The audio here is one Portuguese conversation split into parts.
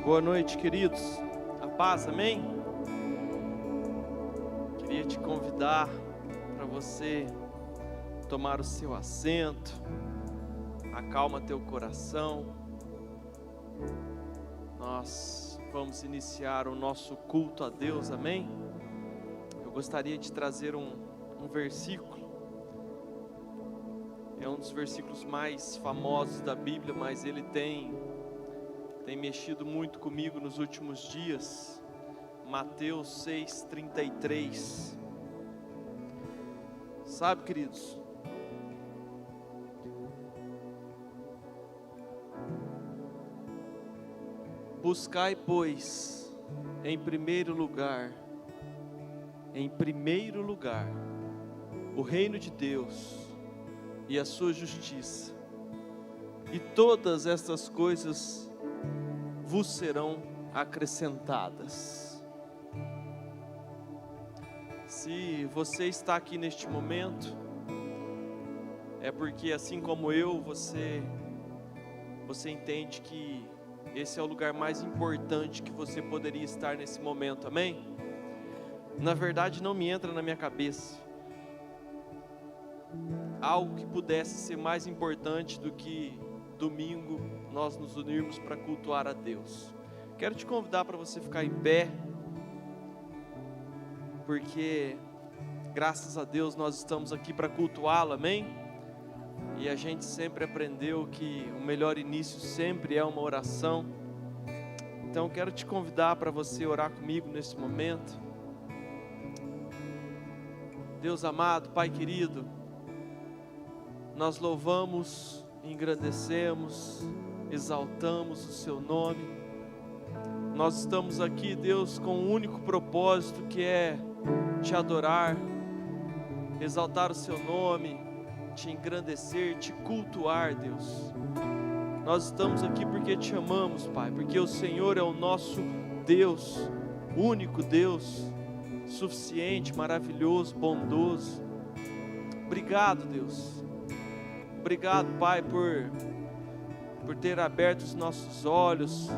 Boa noite, queridos. A paz, amém? Queria te convidar para você tomar o seu assento, acalma teu coração. Nós vamos iniciar o nosso culto a Deus, amém? Eu gostaria de trazer um versículo. É um dos versículos mais famosos da Bíblia, mas ele tem mexido muito comigo nos últimos dias. Mateus 6:33. Sabe, queridos, buscai, pois, em primeiro lugar, o reino de Deus e a sua justiça, e todas estas coisas vos serão acrescentadas. Se você está aqui neste momento, é porque, assim como eu, você entende que esse é o lugar mais importante que você poderia estar nesse momento, amém? Na verdade, não me entra na minha cabeça algo que pudesse ser mais importante do que domingo nós nos unirmos para cultuar a Deus. Quero te convidar para você ficar em pé, porque graças a Deus nós estamos aqui para cultuá-lo, amém? E a gente sempre aprendeu que o melhor início sempre é uma oração. Então quero te convidar para você orar comigo nesse momento. Deus amado, Pai querido, nós louvamos, engrandecemos, exaltamos o seu nome. Nós estamos aqui, Deus, com um único propósito, que é te adorar, exaltar o seu nome, te engrandecer, te cultuar, Deus. Nós estamos aqui porque te amamos, Pai, porque o Senhor é o nosso Deus, único Deus, suficiente, maravilhoso, bondoso. Obrigado, Deus. Obrigado, Pai, por ter aberto os nossos olhos,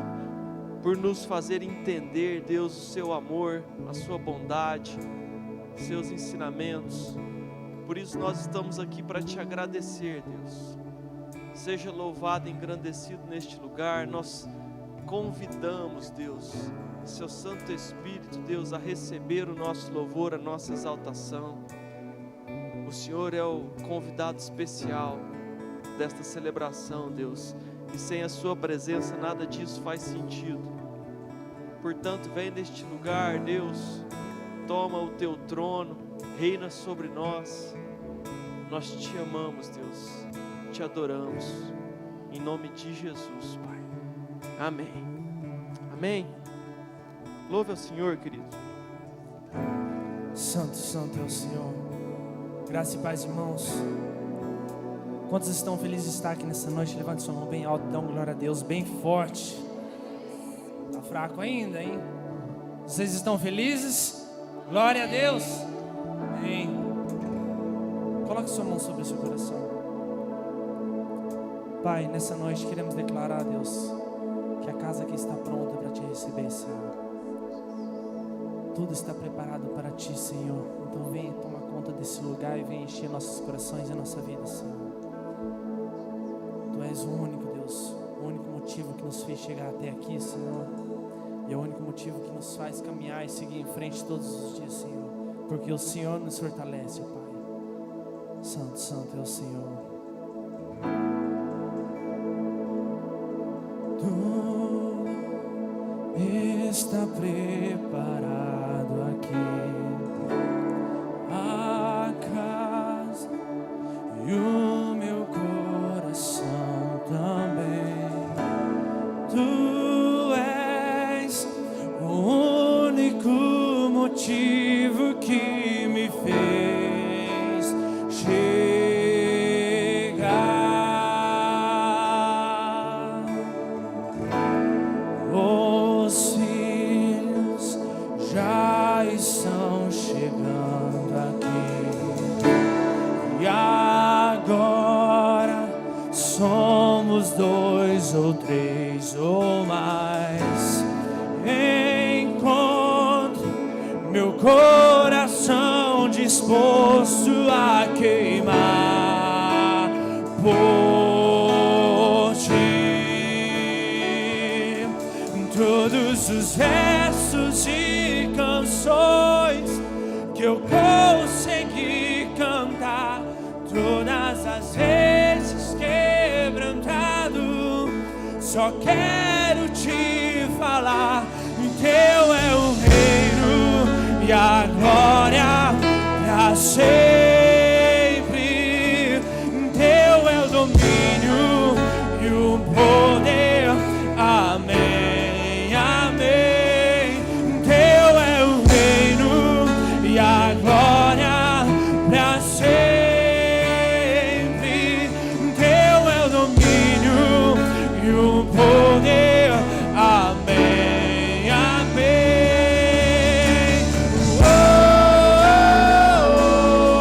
por nos fazer entender, Deus, o seu amor, a sua bondade, os seus ensinamentos. Por isso nós estamos aqui para te agradecer, Deus. Seja louvado e engrandecido neste lugar. Nós convidamos, Deus, seu Santo Espírito, Deus, a receber o nosso louvor, a nossa exaltação. O Senhor é o convidado especial desta celebração, Deus, e sem a sua presença nada disso faz sentido. Portanto, vem neste lugar, Deus, toma o teu trono, reina sobre nós. Nós te amamos, Deus, te adoramos, em nome de Jesus, Pai, amém, amém. Louve ao Senhor, querido. Santo, santo é o Senhor. Graça e paz, irmãos. Quantos estão felizes de estar aqui nessa noite? Levante sua mão bem alto, dá uma glória a Deus, bem forte. Tá fraco ainda, hein? Vocês estão felizes? Glória a Deus. Amém. Coloque sua mão sobre o seu coração. Pai, nessa noite queremos declarar a Deus que a casa aqui está pronta para te receber, Senhor. Tudo está preparado para ti, Senhor. Então vem tomar conta desse lugar e vem encher nossos corações e a nossa vida, Senhor. Tu és o único, Deus, o único motivo que nos fez chegar até aqui, Senhor. E é o único motivo que nos faz caminhar e seguir em frente todos os dias, Senhor. Porque o Senhor nos fortalece, Pai. Santo, santo é o Senhor. Tudo está preparado aqui. A casa e o meu coração também. Tu és o único motivo que me fez chegar. Os filhos já estão chegando aqui. E agora somos dois ou três ou mais. meu coração disposto a queimar por ti. Todos os versos e canções que eu consegui cantar, todas as vezes quebrantado, só quero te falar. Teu é o reino e a glória pra sempre. Teu é o domínio e o poder. Amém, amém. Teu é o reino e a glória pra sempre. Teu é o domínio e o poder. Amém. Oh, oh, oh.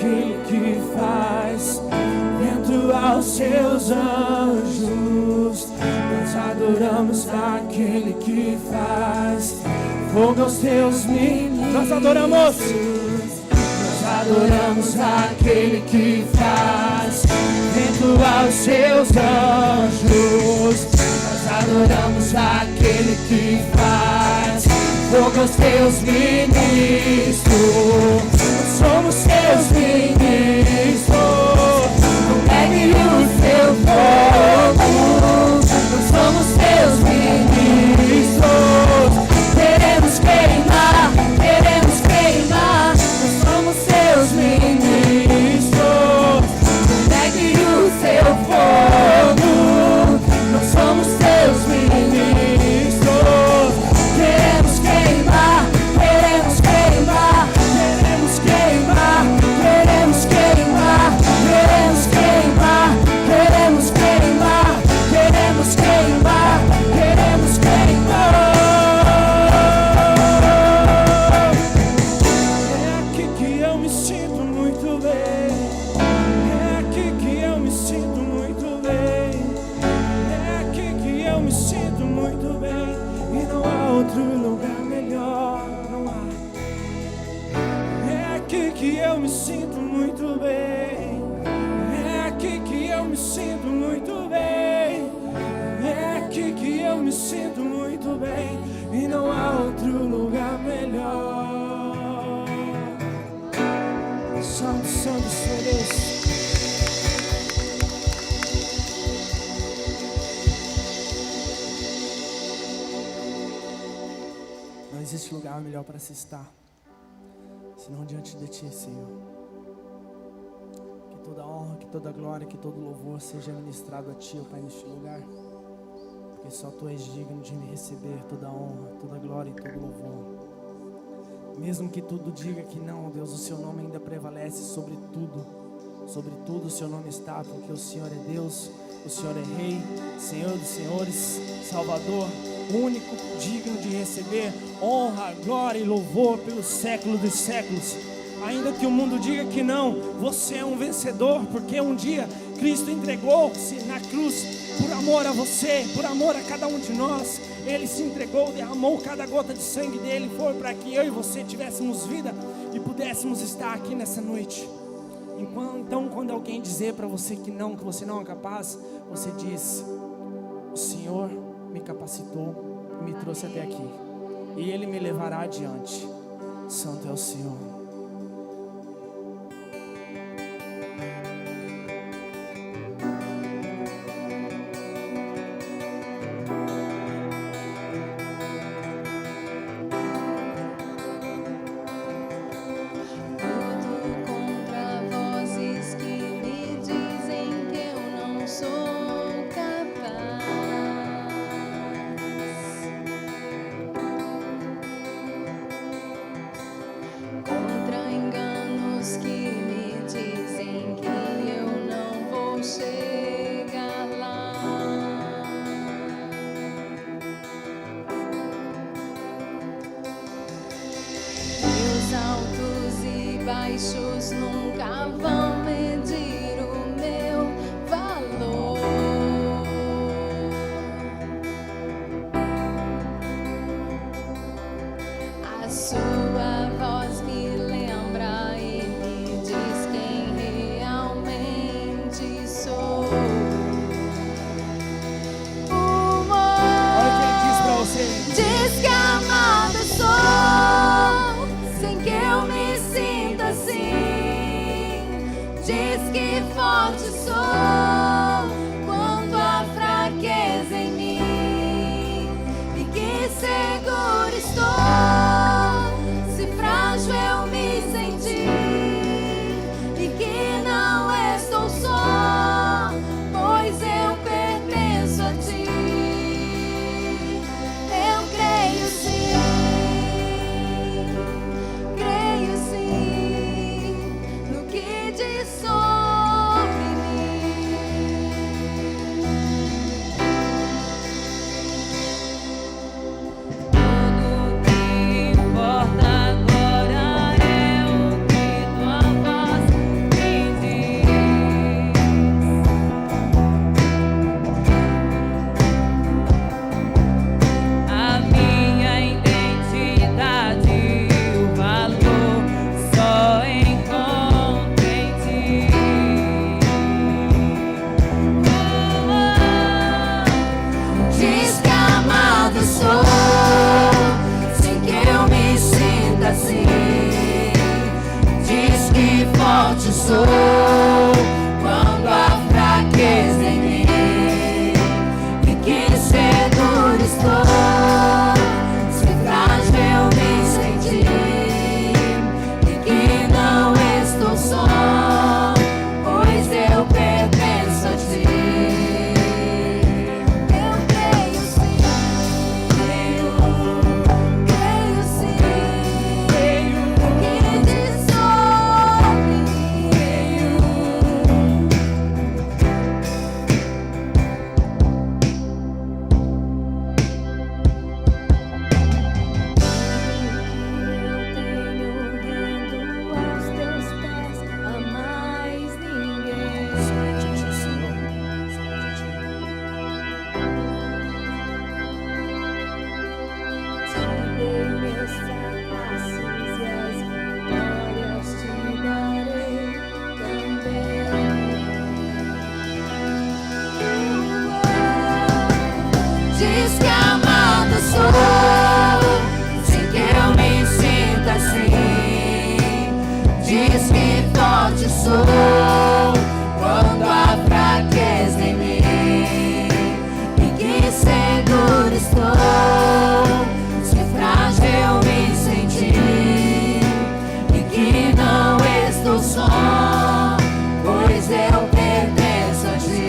aquele que faz vento aos seus anjos. Nós adoramos aquele que faz fogo aos teus ministros. Nós adoramos. Nós adoramos aquele que faz vento aos seus anjos. Nós adoramos aquele que faz fogo aos teus ministros. Nós somos teus ministros. Não pegue o teu fogo. Nós somos teus ministros. Queremos queimar, queremos queimar. Nós somos teus ministros. Não pegue o teu fogo. Nós somos teus ministros. Queremos queimar, queremos queimar, queremos queimar, queremos queimar, queremos queimar, queremos queimar, queremos queimar, queremos queimar. É aqui que eu me sinto muito bem. É aqui que eu me sinto muito bem. É aqui que eu me sinto muito bem. E não há outro lugar melhor, não há. É aqui que eu me sinto muito bem. É aqui que eu me sinto muito bem. É aqui que eu me sinto muito bem. E não há outro lugar melhor. Santo, Santo, Senhor Deus. Não existe lugar melhor para se estar, senão diante de Ti, Senhor. Que toda honra, que toda glória, que todo louvor seja ministrado a Ti, ó Pai, neste lugar. Porque só Tu és digno de me receber toda honra, toda glória e todo louvor. Mesmo que tudo diga que não, Deus, o Seu nome ainda prevalece sobre tudo. Sobre tudo o Seu nome está, porque o Senhor é Deus, o Senhor é Rei, Senhor dos Senhores, Salvador, único, digno de receber honra, glória e louvor pelos séculos dos séculos. Ainda que o mundo diga que não, você é um vencedor, porque um dia Cristo entregou-se na cruz por amor a você, por amor a cada um de nós. Ele se entregou, derramou cada gota de sangue dele, foi para que eu e você tivéssemos vida e pudéssemos estar aqui nessa noite. Então, quando alguém dizer para você que você não é capaz, você diz: o Senhor me capacitou e me trouxe até aqui, e Ele me levará adiante. Santo é o Senhor. Baixos nunca vão medir o meu valor. A sua voz me lembra e me diz quem realmente sou. Olha o que Ele diz pra você. Diz que amado sou, sem que eu me sinta assim. Diz que forte sou, quanto a fraqueza em mim. E que seguro estou, se frágil eu me senti. E que não estou só, pois eu pertenço a Ti. Eu creio sim, no que diz sobre mim. sou quando há fraqueza em mim, e que seguro estou, se frágil me senti, e que não estou só, pois eu pertenço a ti.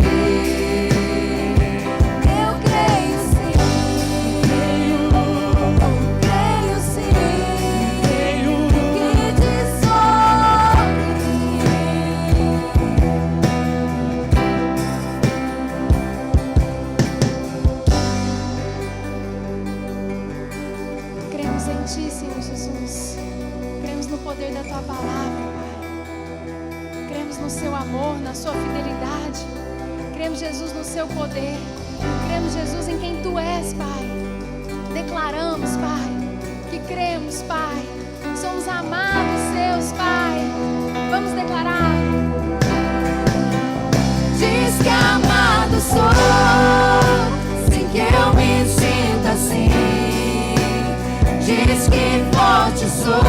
Eu creio sim, creio sim, que te sobre mim. Cremos em ti, Senhor Jesus. Cremos no poder da tua palavra, Pai. Cremos no seu amor, na sua fidelidade. Cremos, Jesus, no seu poder. Cremos, Jesus, em quem tu és, Pai. Declaramos, Pai, que cremos, Pai. Somos amados seus, Pai. Vamos declarar. Diz que amado sou, sem que eu me sinta assim. Diz que forte sou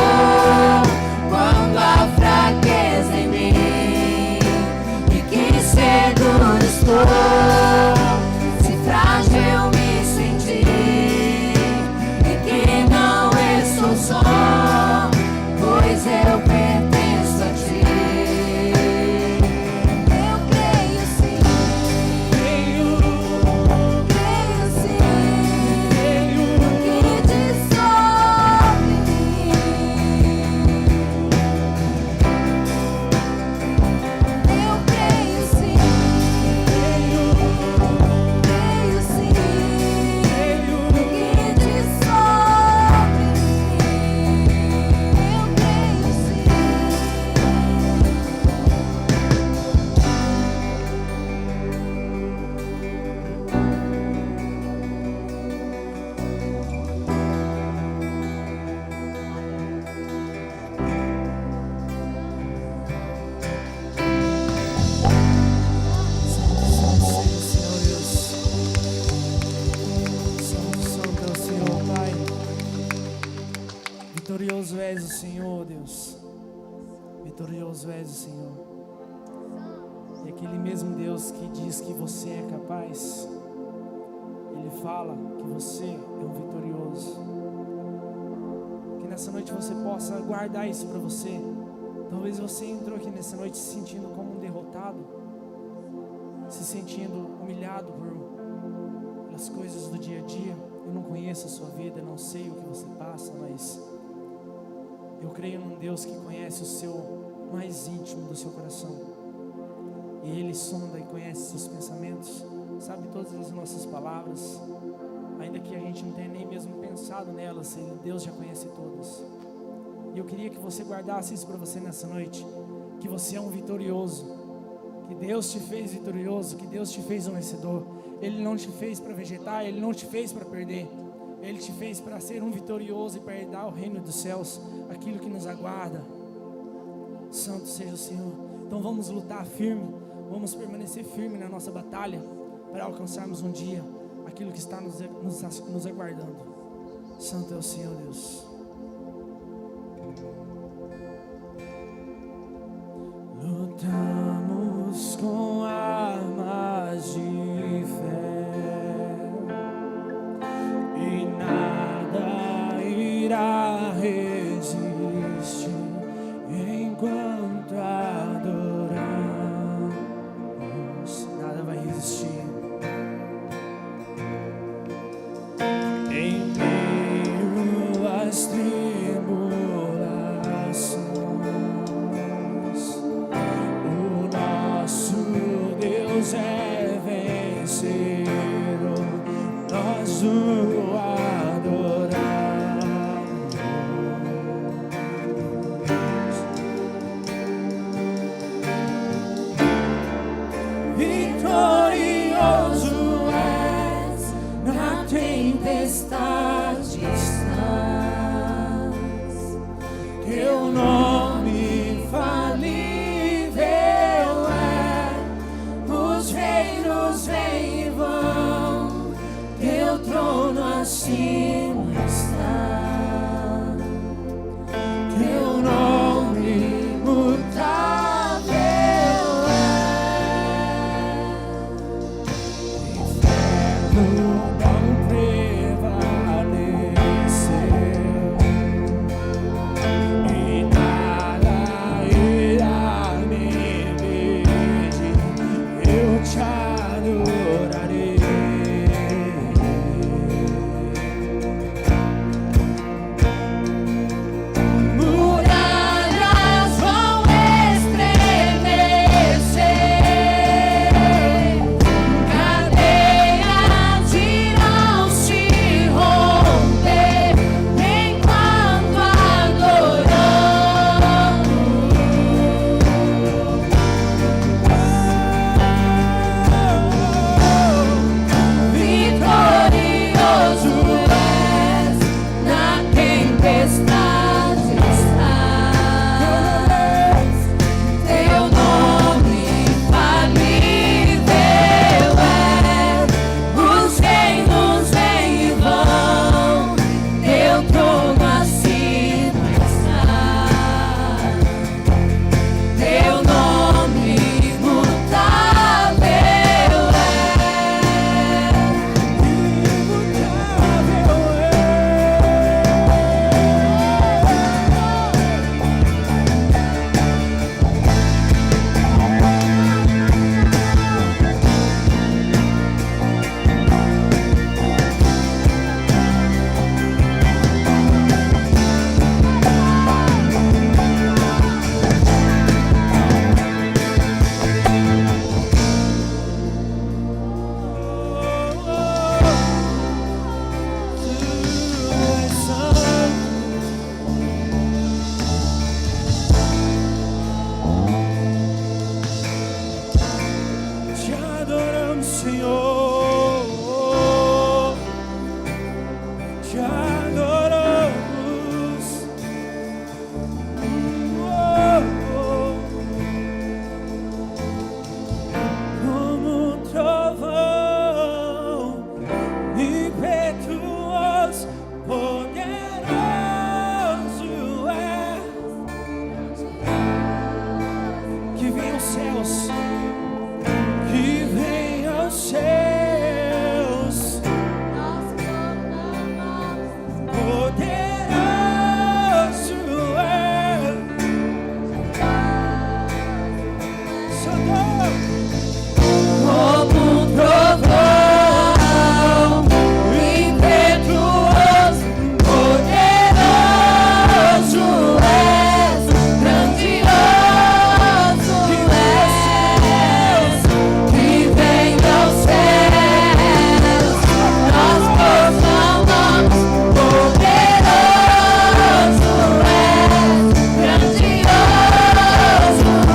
quando há fraqueza em mim, e que seguro estou, se frágil me senti, e que não estou só, pois eu pertenço a ti. Eu creio sim, creio sim, que te sobre mim. Eu creio sim, creio sim, que te sobre mim. Eu creio sim. Senhor Deus. Santo é o Senhor, Pai. Vitorioso és o Senhor, Deus. Vitorioso és o Senhor. E aquele mesmo Deus que diz que você é capaz, Ele fala que você é um vitorioso. Que nessa noite você possa guardar isso para você. Talvez você entrou aqui nessa noite se sentindo como um derrotado, se sentindo humilhado pelas coisas do dia a dia. Eu não conheço a sua vida, não sei o que você passa, mas eu creio num Deus que conhece o seu mais íntimo do seu coração, e Ele sonda e conhece seus pensamentos, sabe todas as nossas palavras, ainda que a gente não tenha nem mesmo pensado nelas, Deus já conhece todas. E eu queria que você guardasse isso para você nessa noite, que você é um vitorioso, que Deus te fez vitorioso, que Deus te fez um vencedor. Ele não te fez para vegetar, Ele não te fez para perder, Ele te fez para ser um vitorioso e para herdar o reino dos céus, aquilo que nos aguarda. Santo seja o Senhor. Então vamos lutar firme, vamos permanecer firme na nossa batalha, para alcançarmos um dia aquilo que está nos aguardando. Santo é o Senhor Deus. Lutamos com armas de fé, e nada irá resistir enquanto adoramos. Nada vai resistir. Em meio às tribulações, Deus é vencedor, nós o adoramos. Vitorioso és, na tempestade estás, teu nome falível é, os reinos vêm e vão, teu trono acima está, teu nome imutável céus, que venha aos céus, poderoso é, Santo, como um trovão impetuoso, poderoso és, grandioso és, que vem aos céus, nós proclamamos, poderoso és, grandioso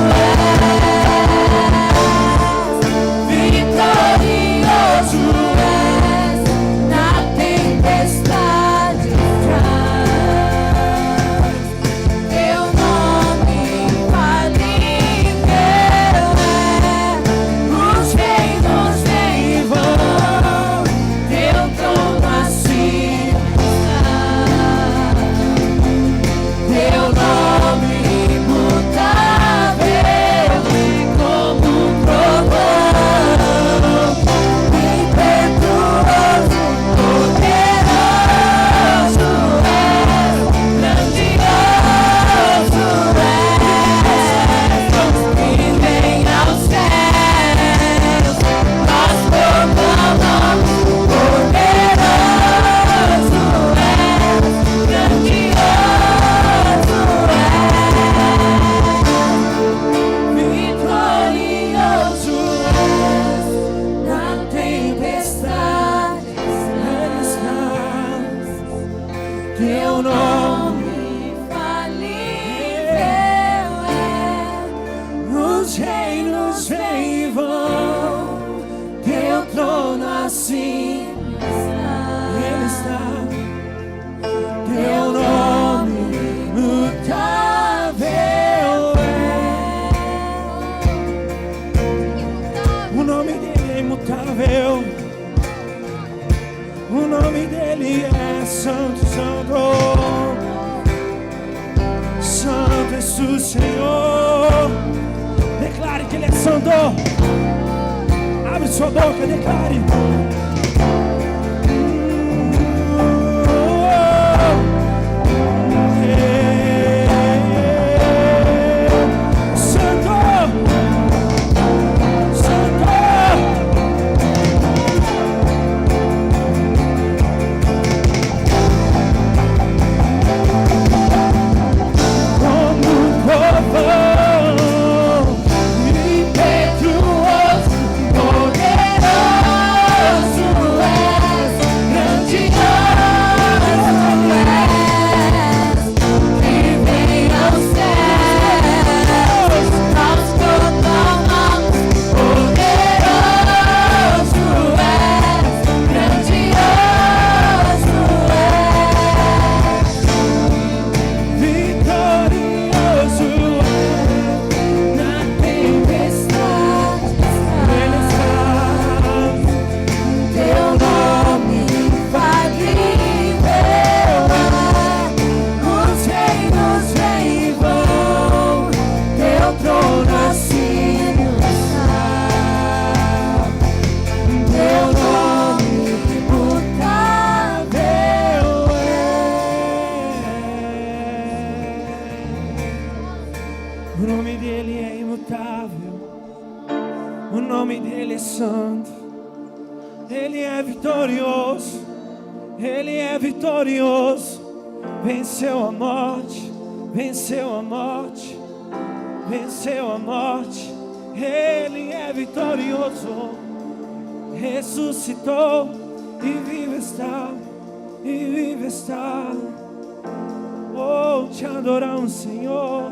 és, vitorioso és, na tempestade traz teu nome infalível é, os reinos vêm e vão, teu trono assim está, teu nome imutável como um trovão impetuoso, poderoso és, grandioso és, que vem aos céus, nós proclamamos, poderoso és, grandioso és, vitorioso és, na tempestade estás, teu nome infalível é, os reinos vêm e vão, teu trono assim está, ele está, teu nome imutável é, o nome dele é imutável, o nome dele é Santo, Santo, Santo és o Senhor. Declare que ele é santo. Abre sua boca, declare. Santo, Santo. Como um trovão impetuoso, poderoso és, grandioso és, que vem aos céus, nós proclamamos, poderoso és, grandioso és, vitorioso és, na tempestade ele está, teu nome infalível é, os reinos vêm e vão, teu trono assim está, teu nome imutável é. O nome dele é imutável, o nome dele é santo, ele é vitorioso, ele é vitorioso, venceu a morte, venceu a morte, venceu a morte, ele é vitorioso, ressuscitou e vive está, e vive está. Oh, te adoramos, Senhor,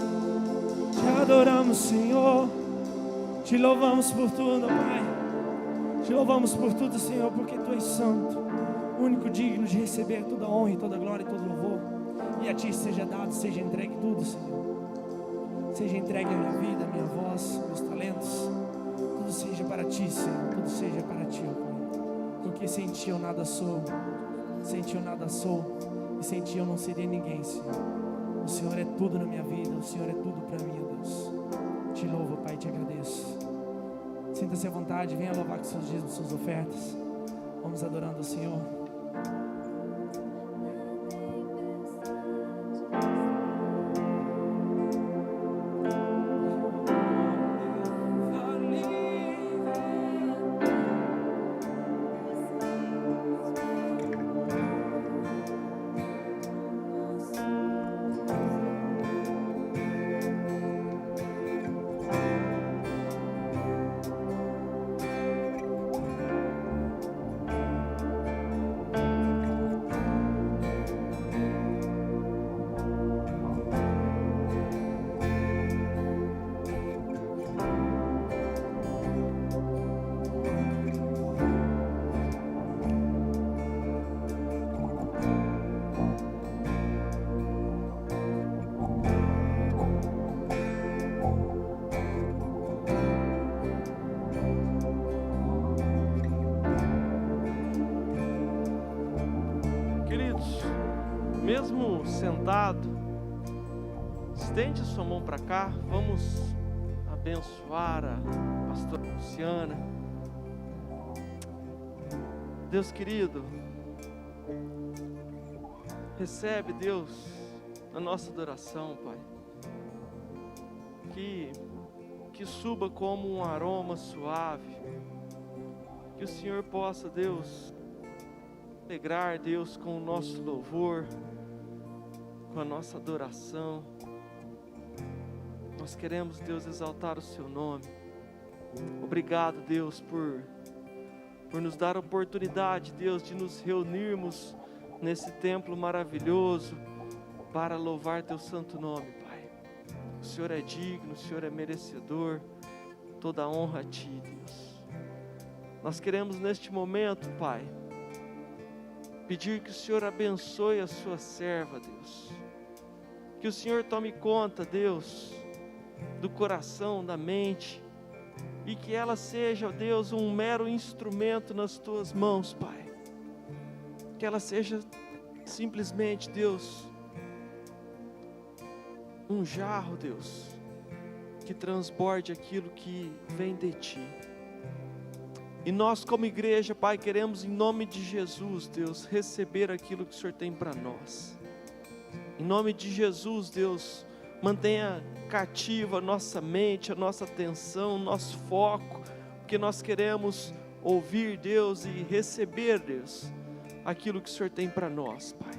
te adoramos, Senhor, te louvamos por tudo, Pai, te louvamos por tudo, Senhor, porque Tu és santo, único digno de receber toda honra e toda glória e todo louvor, e a Ti seja dado, seja entregue tudo, Senhor, seja entregue a minha vida, a minha voz, meus talentos, tudo seja para Ti, Senhor, tudo seja para Ti, ó Pai, porque sem Ti eu nada sou, sem Ti eu nada sou, e sem Ti eu não seria ninguém, Senhor. O Senhor é tudo na minha vida, o Senhor é tudo para mim, ó Deus. te louvo, Pai, te agradeço. Sinta-se à vontade, venha louvar com seus dízimos, suas ofertas. Vamos adorando o Senhor. Mesmo sentado, estende sua mão para cá. Vamos abençoar a pastora Luciana. Deus querido, recebe, Deus, a nossa adoração, Pai. Que suba como um aroma suave. Que o Senhor possa, Deus, alegrar, Deus, com o nosso louvor, com a nossa adoração. Nós queremos, Deus, exaltar o Seu nome. Obrigado, Deus, por nos dar a oportunidade, Deus, de nos reunirmos nesse templo maravilhoso para louvar Teu santo nome, Pai. O Senhor é digno, o Senhor é merecedor, toda a honra a Ti, Deus. Nós queremos neste momento, Pai, pedir que o Senhor abençoe a sua serva, Deus. Que o Senhor tome conta, Deus, do coração, da mente, e que ela seja, Deus, um mero instrumento nas tuas mãos, Pai. Que ela seja simplesmente, Deus, um jarro, Deus, que transborde aquilo que vem de Ti. E nós, como igreja, Pai, queremos em nome de Jesus, Deus, receber aquilo que o Senhor tem para nós. Em nome de Jesus, Deus, mantenha cativa a nossa mente, a nossa atenção, o nosso foco, porque nós queremos ouvir, Deus, e receber, Deus, aquilo que o Senhor tem para nós, Pai.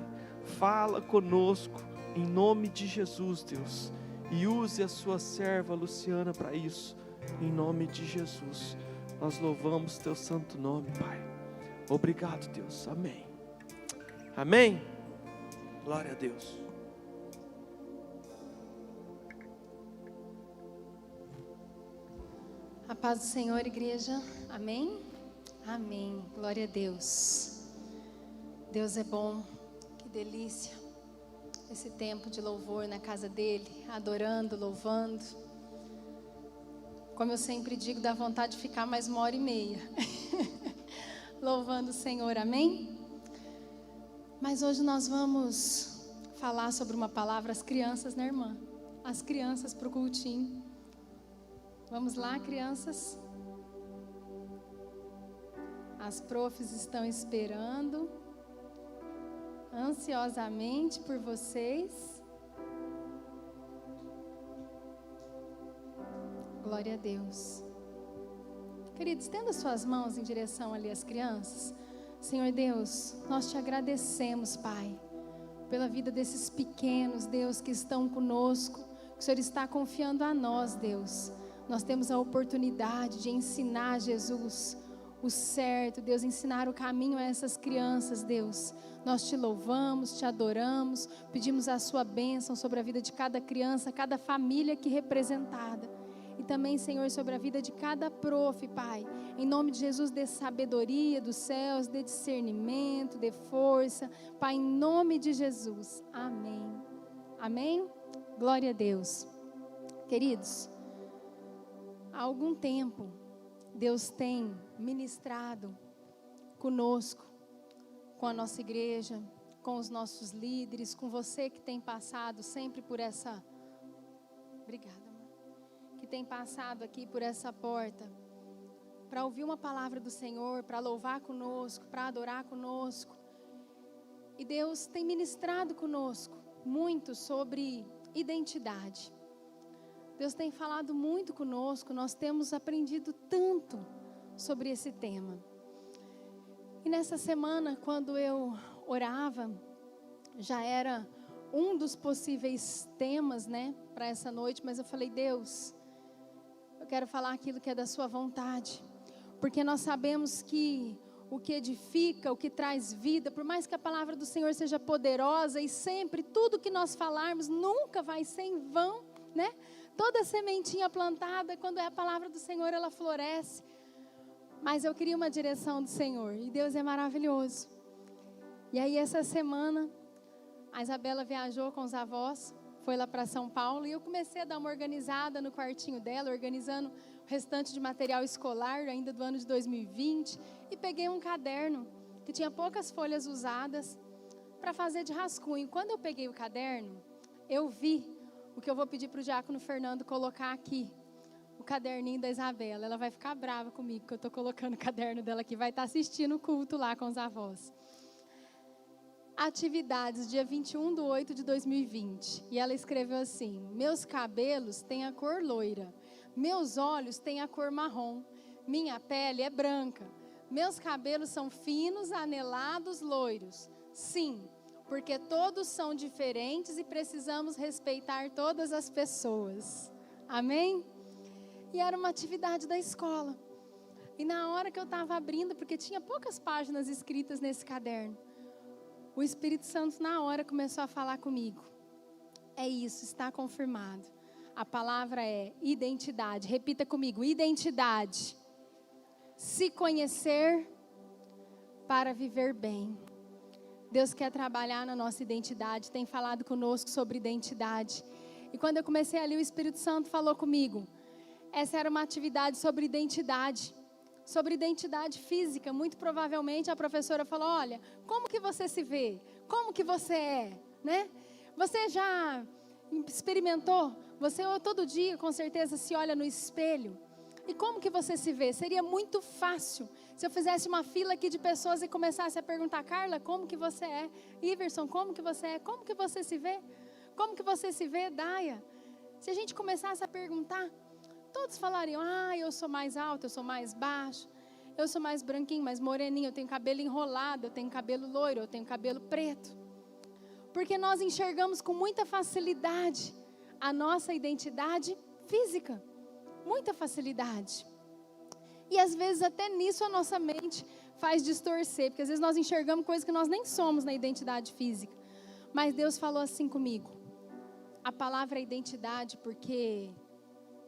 Fala conosco, em nome de Jesus, Deus, e use a sua serva Luciana para isso, em nome de Jesus. Nós louvamos Teu santo nome, Pai. Obrigado, Deus. Amém. Amém. Glória a Deus. A paz do Senhor, igreja. Amém? Amém. Glória a Deus. Deus é bom. Que delícia. Esse tempo de louvor na casa dEle, adorando, louvando. Como eu sempre digo, dá vontade de ficar mais 1h30. Louvando o Senhor, amém? Mas hoje nós vamos falar sobre uma palavra, as crianças, né, irmã? As crianças para o cultinho. Vamos lá, crianças? As profs estão esperando ansiosamente por vocês. Glória a Deus. Queridos, estenda suas mãos em direção ali às crianças. Senhor Deus, nós te agradecemos, Pai, pela vida desses pequenos, Deus, que estão conosco, que o Senhor está confiando a nós, Deus. Nós temos a oportunidade de ensinar, Jesus, o certo, Deus, ensinar o caminho a essas crianças, Deus. Nós te louvamos, te adoramos, pedimos a sua bênção sobre a vida de cada criança, cada família aqui representada. E também, Senhor, sobre a vida de cada prof, Pai. Em nome de Jesus, dê sabedoria dos céus, dê discernimento, dê força. Pai, em nome de Jesus. Amém. Amém? Glória a Deus. Queridos, há algum tempo, Deus tem ministrado conosco, com a nossa igreja, com os nossos líderes, com você que tem passado sempre por essa... Obrigada. Que tem passado aqui por essa porta para ouvir uma palavra do Senhor, para louvar conosco, para adorar conosco. E Deus tem ministrado conosco muito sobre identidade. Deus tem falado muito conosco, nós temos aprendido tanto sobre esse tema. E nessa semana, quando eu orava, já era um dos possíveis temas, né, para essa noite, mas eu falei, Deus, eu quero falar aquilo que é da sua vontade, porque nós sabemos que o que edifica, o que traz vida, por mais que a palavra do Senhor seja poderosa e sempre, tudo que nós falarmos nunca vai ser em vão, né? Toda sementinha plantada, quando é a palavra do Senhor, ela floresce. Mas eu queria uma direção do Senhor, e Deus é maravilhoso. E aí essa semana, a Isabela viajou com os avós, foi lá para São Paulo, e eu comecei a dar uma organizada no quartinho dela, organizando o restante de material escolar, ainda do ano de 2020, e peguei um caderno, que tinha poucas folhas usadas, para fazer de rascunho. Quando eu peguei o caderno, eu vi o que eu vou pedir para o diácono Fernando colocar aqui, o caderninho da Isabela. Ela vai ficar brava comigo, que eu estou colocando o caderno dela aqui, vai estar assistindo o culto lá com os avós. Atividades, dia 21/8/2020. E ela escreveu assim: meus cabelos têm a cor loira, meus olhos têm a cor marrom, minha pele é branca, meus cabelos são finos, anelados, loiros. Sim, porque todos são diferentes e precisamos respeitar todas as pessoas. Amém? E era uma atividade da escola. E na hora que eu estava abrindo, porque tinha poucas páginas escritas nesse caderno, o Espírito Santo na hora começou a falar comigo. É isso, está confirmado. A palavra é identidade. Repita comigo, identidade. Se conhecer para viver bem. Deus quer trabalhar na nossa identidade, tem falado conosco sobre identidade. E quando eu comecei ali, o Espírito Santo falou comigo. Essa era uma atividade sobre identidade física. Muito provavelmente a professora falou, olha, como que você se vê? Como que você é? Né? Você já experimentou? Você todo dia, com certeza, se olha no espelho. E como que você se vê? Seria muito fácil se eu fizesse uma fila aqui de pessoas e começasse a perguntar, Carla, como que você é? Iverson, como que você é? Como que você se vê? Como que você se vê, Daia? Se a gente começasse a perguntar, todos falariam, eu sou mais alto, eu sou mais baixo, eu sou mais branquinho, mais moreninho, eu tenho cabelo enrolado, eu tenho cabelo loiro, eu tenho cabelo preto. Porque nós enxergamos com muita facilidade a nossa identidade física. Muita facilidade. E às vezes até nisso a nossa mente faz distorcer, porque às vezes nós enxergamos coisas que nós nem somos na identidade física. Mas Deus falou assim comigo. A palavra é identidade porque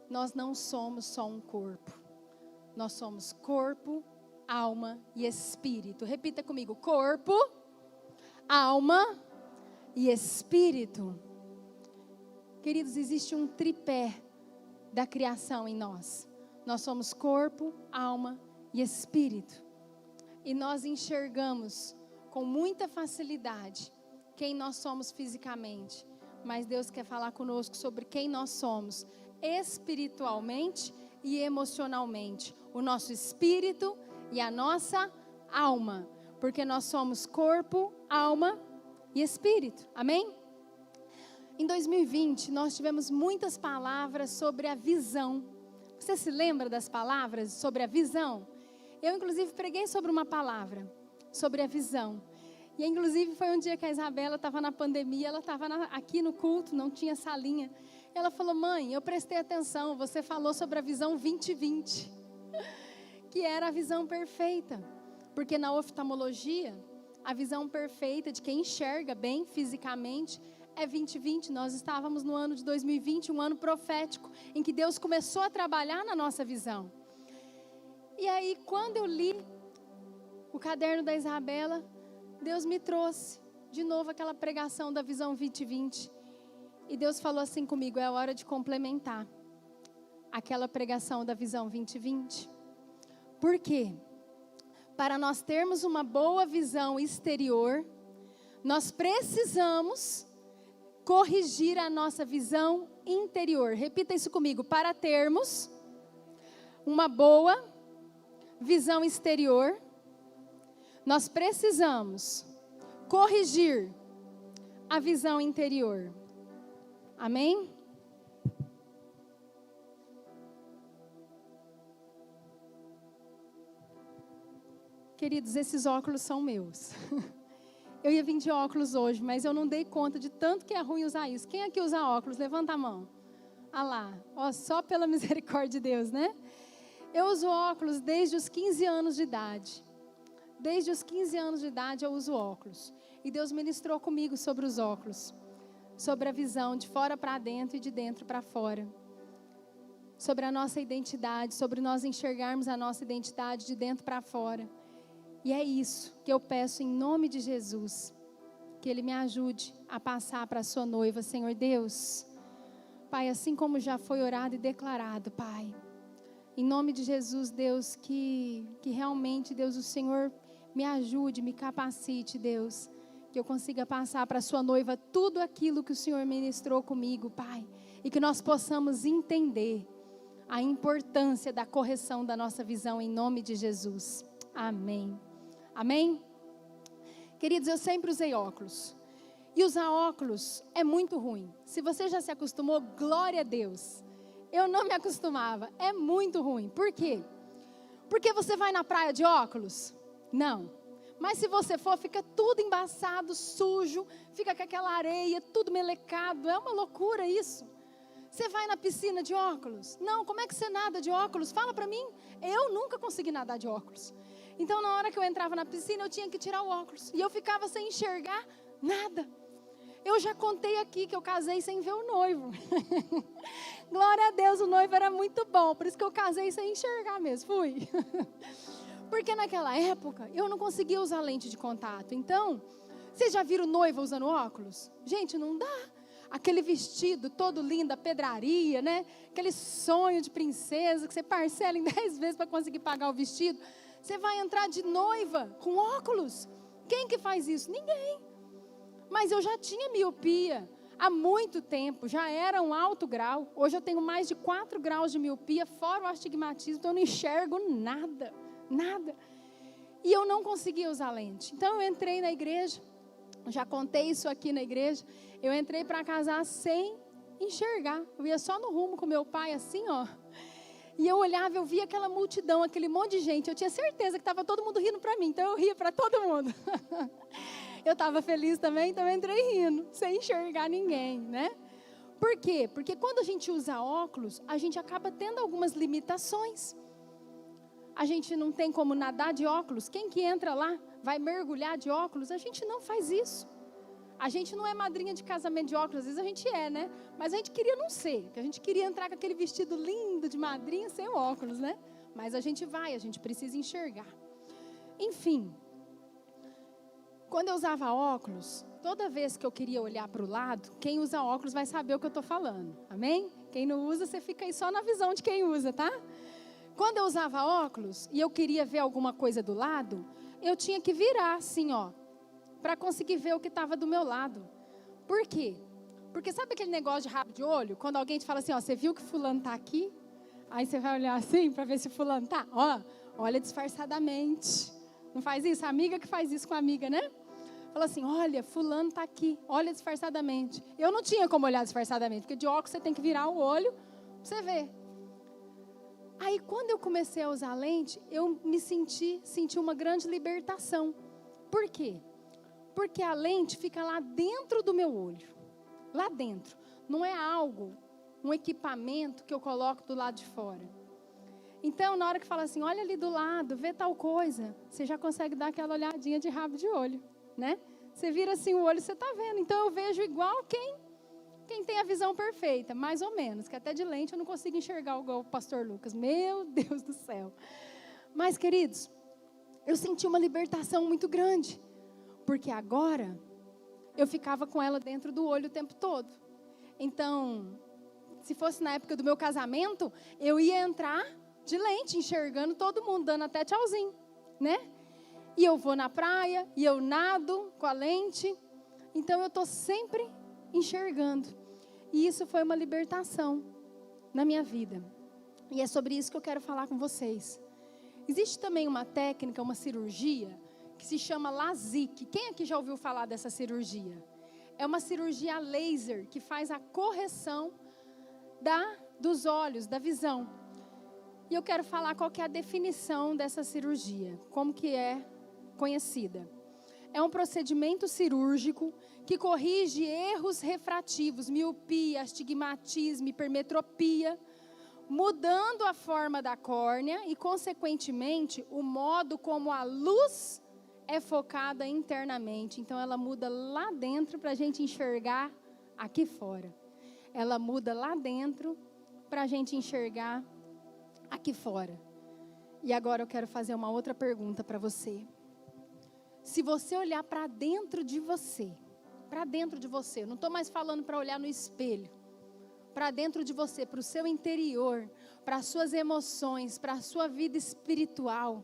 nós não somos só um corpo. Nós somos corpo, alma e espírito. Repita comigo, corpo, alma e espírito. Queridos, existe um tripé da criação em nós. Nós somos corpo, alma e espírito. E nós enxergamos com muita facilidade quem nós somos fisicamente. Mas Deus quer falar conosco sobre quem nós somos espiritualmente e emocionalmente. O nosso espírito e a nossa alma. Porque nós somos corpo, alma e espírito. Amém? Em 2020, nós tivemos muitas palavras sobre a visão. Você se lembra das palavras sobre a visão? Eu, inclusive, preguei sobre uma palavra, sobre a visão. E, inclusive, foi um dia que a Isabela estava na pandemia, ela estava aqui no culto, não tinha salinha. Ela falou, mãe, eu prestei atenção, você falou sobre a visão 2020, que era a visão perfeita. Porque na oftalmologia, a visão perfeita de quem enxerga bem fisicamente é 2020, nós estávamos no ano de 2020, um ano profético, em que Deus começou a trabalhar na nossa visão. E aí, quando eu li o caderno da Isabela, Deus me trouxe de novo aquela pregação da visão 2020. E Deus falou assim comigo, é hora de complementar aquela pregação da visão 2020. Por quê? Para nós termos uma boa visão exterior, nós precisamos corrigir a nossa visão interior. Repita isso comigo. Para termos uma boa visão exterior, nós precisamos corrigir a visão interior. Amém? Queridos, esses óculos são meus. Eu ia vir de óculos hoje, mas eu não dei conta de tanto que é ruim usar isso. Quem aqui usa óculos? Levanta a mão. Ah lá, ó, só pela misericórdia de Deus, né? Eu uso óculos desde os 15 anos de idade. Desde os 15 anos de idade eu uso óculos. E Deus ministrou comigo sobre os óculos. Sobre a visão de fora para dentro e de dentro para fora. Sobre a nossa identidade, sobre nós enxergarmos a nossa identidade de dentro para fora. E é isso que eu peço em nome de Jesus. Que Ele me ajude a passar para a sua noiva, Senhor Deus. Pai, assim como já foi orado e declarado, Pai. Em nome de Jesus, Deus, que realmente, Deus, o Senhor me ajude, me capacite, Deus. Que eu consiga passar para a sua noiva tudo aquilo que o Senhor ministrou comigo, Pai. E que nós possamos entender a importância da correção da nossa visão em nome de Jesus. Amém. Amém? Queridos, eu sempre usei óculos. E usar óculos é muito ruim. Se você já se acostumou, glória a Deus. Eu não me acostumava. É muito ruim. Por quê? Porque você vai na praia de óculos? Não. Mas se você for, fica tudo embaçado, sujo, fica com aquela areia, tudo melecado. É uma loucura isso. Você vai na piscina de óculos? Não, como é que você nada de óculos? Fala pra mim. Eu nunca consegui nadar de óculos. Então, na hora que eu entrava na piscina, eu tinha que tirar o óculos. E eu ficava sem enxergar nada. Eu já contei aqui que eu casei sem ver o noivo. Glória a Deus, o noivo era muito bom. Por isso que eu casei sem enxergar mesmo. Fui. Porque naquela época, eu não conseguia usar lente de contato. Então, vocês já viram noiva usando óculos? Gente, não dá. Aquele vestido todo lindo, a pedraria, né? Aquele sonho de princesa que você parcela em 10 vezes para conseguir pagar o vestido. Você vai entrar de noiva com óculos? Quem que faz isso? Ninguém. Mas eu já tinha miopia há muito tempo, já era um alto grau. Hoje eu tenho mais de 4 graus de miopia, fora o astigmatismo, então eu não enxergo nada, nada. E eu não conseguia usar lente. Então eu entrei na igreja, já contei isso aqui na igreja, eu entrei para casar sem enxergar. Eu ia só no rumo com meu pai assim, ó. E eu olhava, eu via aquela multidão, aquele monte de gente. Eu tinha certeza que estava todo mundo rindo para mim, então eu ria para todo mundo. Eu estava feliz também, então eu entrei rindo, sem enxergar ninguém, né? Por quê? Porque quando a gente usa óculos, a gente acaba tendo algumas limitações. A gente não tem como nadar de óculos. Quem que entra lá vai mergulhar de óculos? A gente não faz isso. A gente não é madrinha de casamento de óculos, às vezes a gente é, né? Mas a gente queria não ser, que a gente queria entrar com aquele vestido lindo de madrinha sem óculos, né? Mas a gente vai, a gente precisa enxergar. Enfim, quando eu usava óculos, toda vez que eu queria olhar para o lado, quem usa óculos vai saber o que eu estou falando, amém? Quem não usa, você fica aí só na visão de quem usa, tá? Quando eu usava óculos e eu queria ver alguma coisa do lado, eu tinha que virar assim, ó, para conseguir ver o que estava do meu lado. Por quê? Porque sabe aquele negócio de rabo de olho? Quando alguém te fala assim, ó, você viu que fulano está aqui? Aí você vai olhar assim para ver se fulano está. Ó, olha disfarçadamente. Não faz isso? A amiga que faz isso com a amiga, né? Fala assim, olha, fulano está aqui. Olha disfarçadamente. Eu não tinha como olhar disfarçadamente, porque de óculos você tem que virar o olho para você ver. Aí quando eu comecei a usar lente, eu me senti uma grande libertação. Por quê? Porque a lente fica lá dentro do meu olho. Lá dentro. Não é algo, um equipamento que eu coloco do lado de fora. Então, na hora que fala assim, olha ali do lado, vê tal coisa, você já consegue dar aquela olhadinha de rabo de olho, né? Você vira assim o olho, você está vendo. Então, eu vejo igual quem tem a visão perfeita, mais ou menos. Que até de lente eu não consigo enxergar igual o pastor Lucas. Meu Deus do céu. Mas, queridos, eu senti uma libertação muito grande. Porque agora, eu ficava com ela dentro do olho o tempo todo. Então, se fosse na época do meu casamento, eu ia entrar de lente, enxergando todo mundo, dando até tchauzinho, né? E eu vou na praia, e eu nado com a lente. Então, eu estou sempre enxergando. E isso foi uma libertação na minha vida. E é sobre isso que eu quero falar com vocês. Existe também uma técnica, uma cirurgia, que se chama LASIK. Quem aqui já ouviu falar dessa cirurgia? É uma cirurgia laser que faz a correção dos olhos, da visão. E eu quero falar qual que é a definição dessa cirurgia, como que é conhecida. É um procedimento cirúrgico que corrige erros refrativos, miopia, astigmatismo, hipermetropia, mudando a forma da córnea e, consequentemente, o modo como a luz é focada internamente. Então, ela muda lá dentro para a gente enxergar aqui fora. Ela muda lá dentro para a gente enxergar aqui fora. E agora eu quero fazer uma outra pergunta para você. Se você olhar para dentro de você, eu não estou mais falando para olhar no espelho, para dentro de você, para o seu interior, para as suas emoções, para a sua vida espiritual,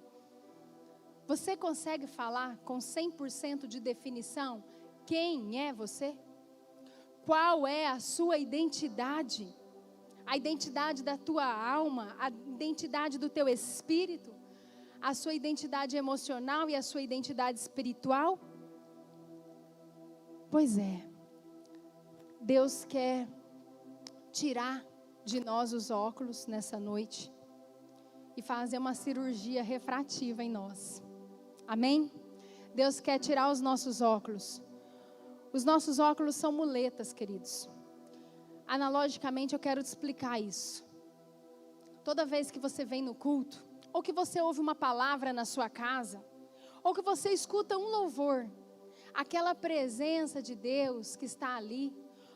você consegue falar com 100% de definição quem é você? Qual é a sua identidade? A identidade da tua alma, a identidade do teu espírito, a sua identidade emocional e a sua identidade espiritual? Pois é, Deus quer tirar de nós os óculos nessa noite e fazer uma cirurgia refrativa em nós. Amém? Deus quer tirar os nossos óculos. Os nossos óculos são muletas, queridos. Analogicamente, eu quero te explicar isso. Toda vez que você vem no culto, ou que você ouve uma palavra na sua casa, ou que você escuta um louvor, aquela presença de Deus que está ali,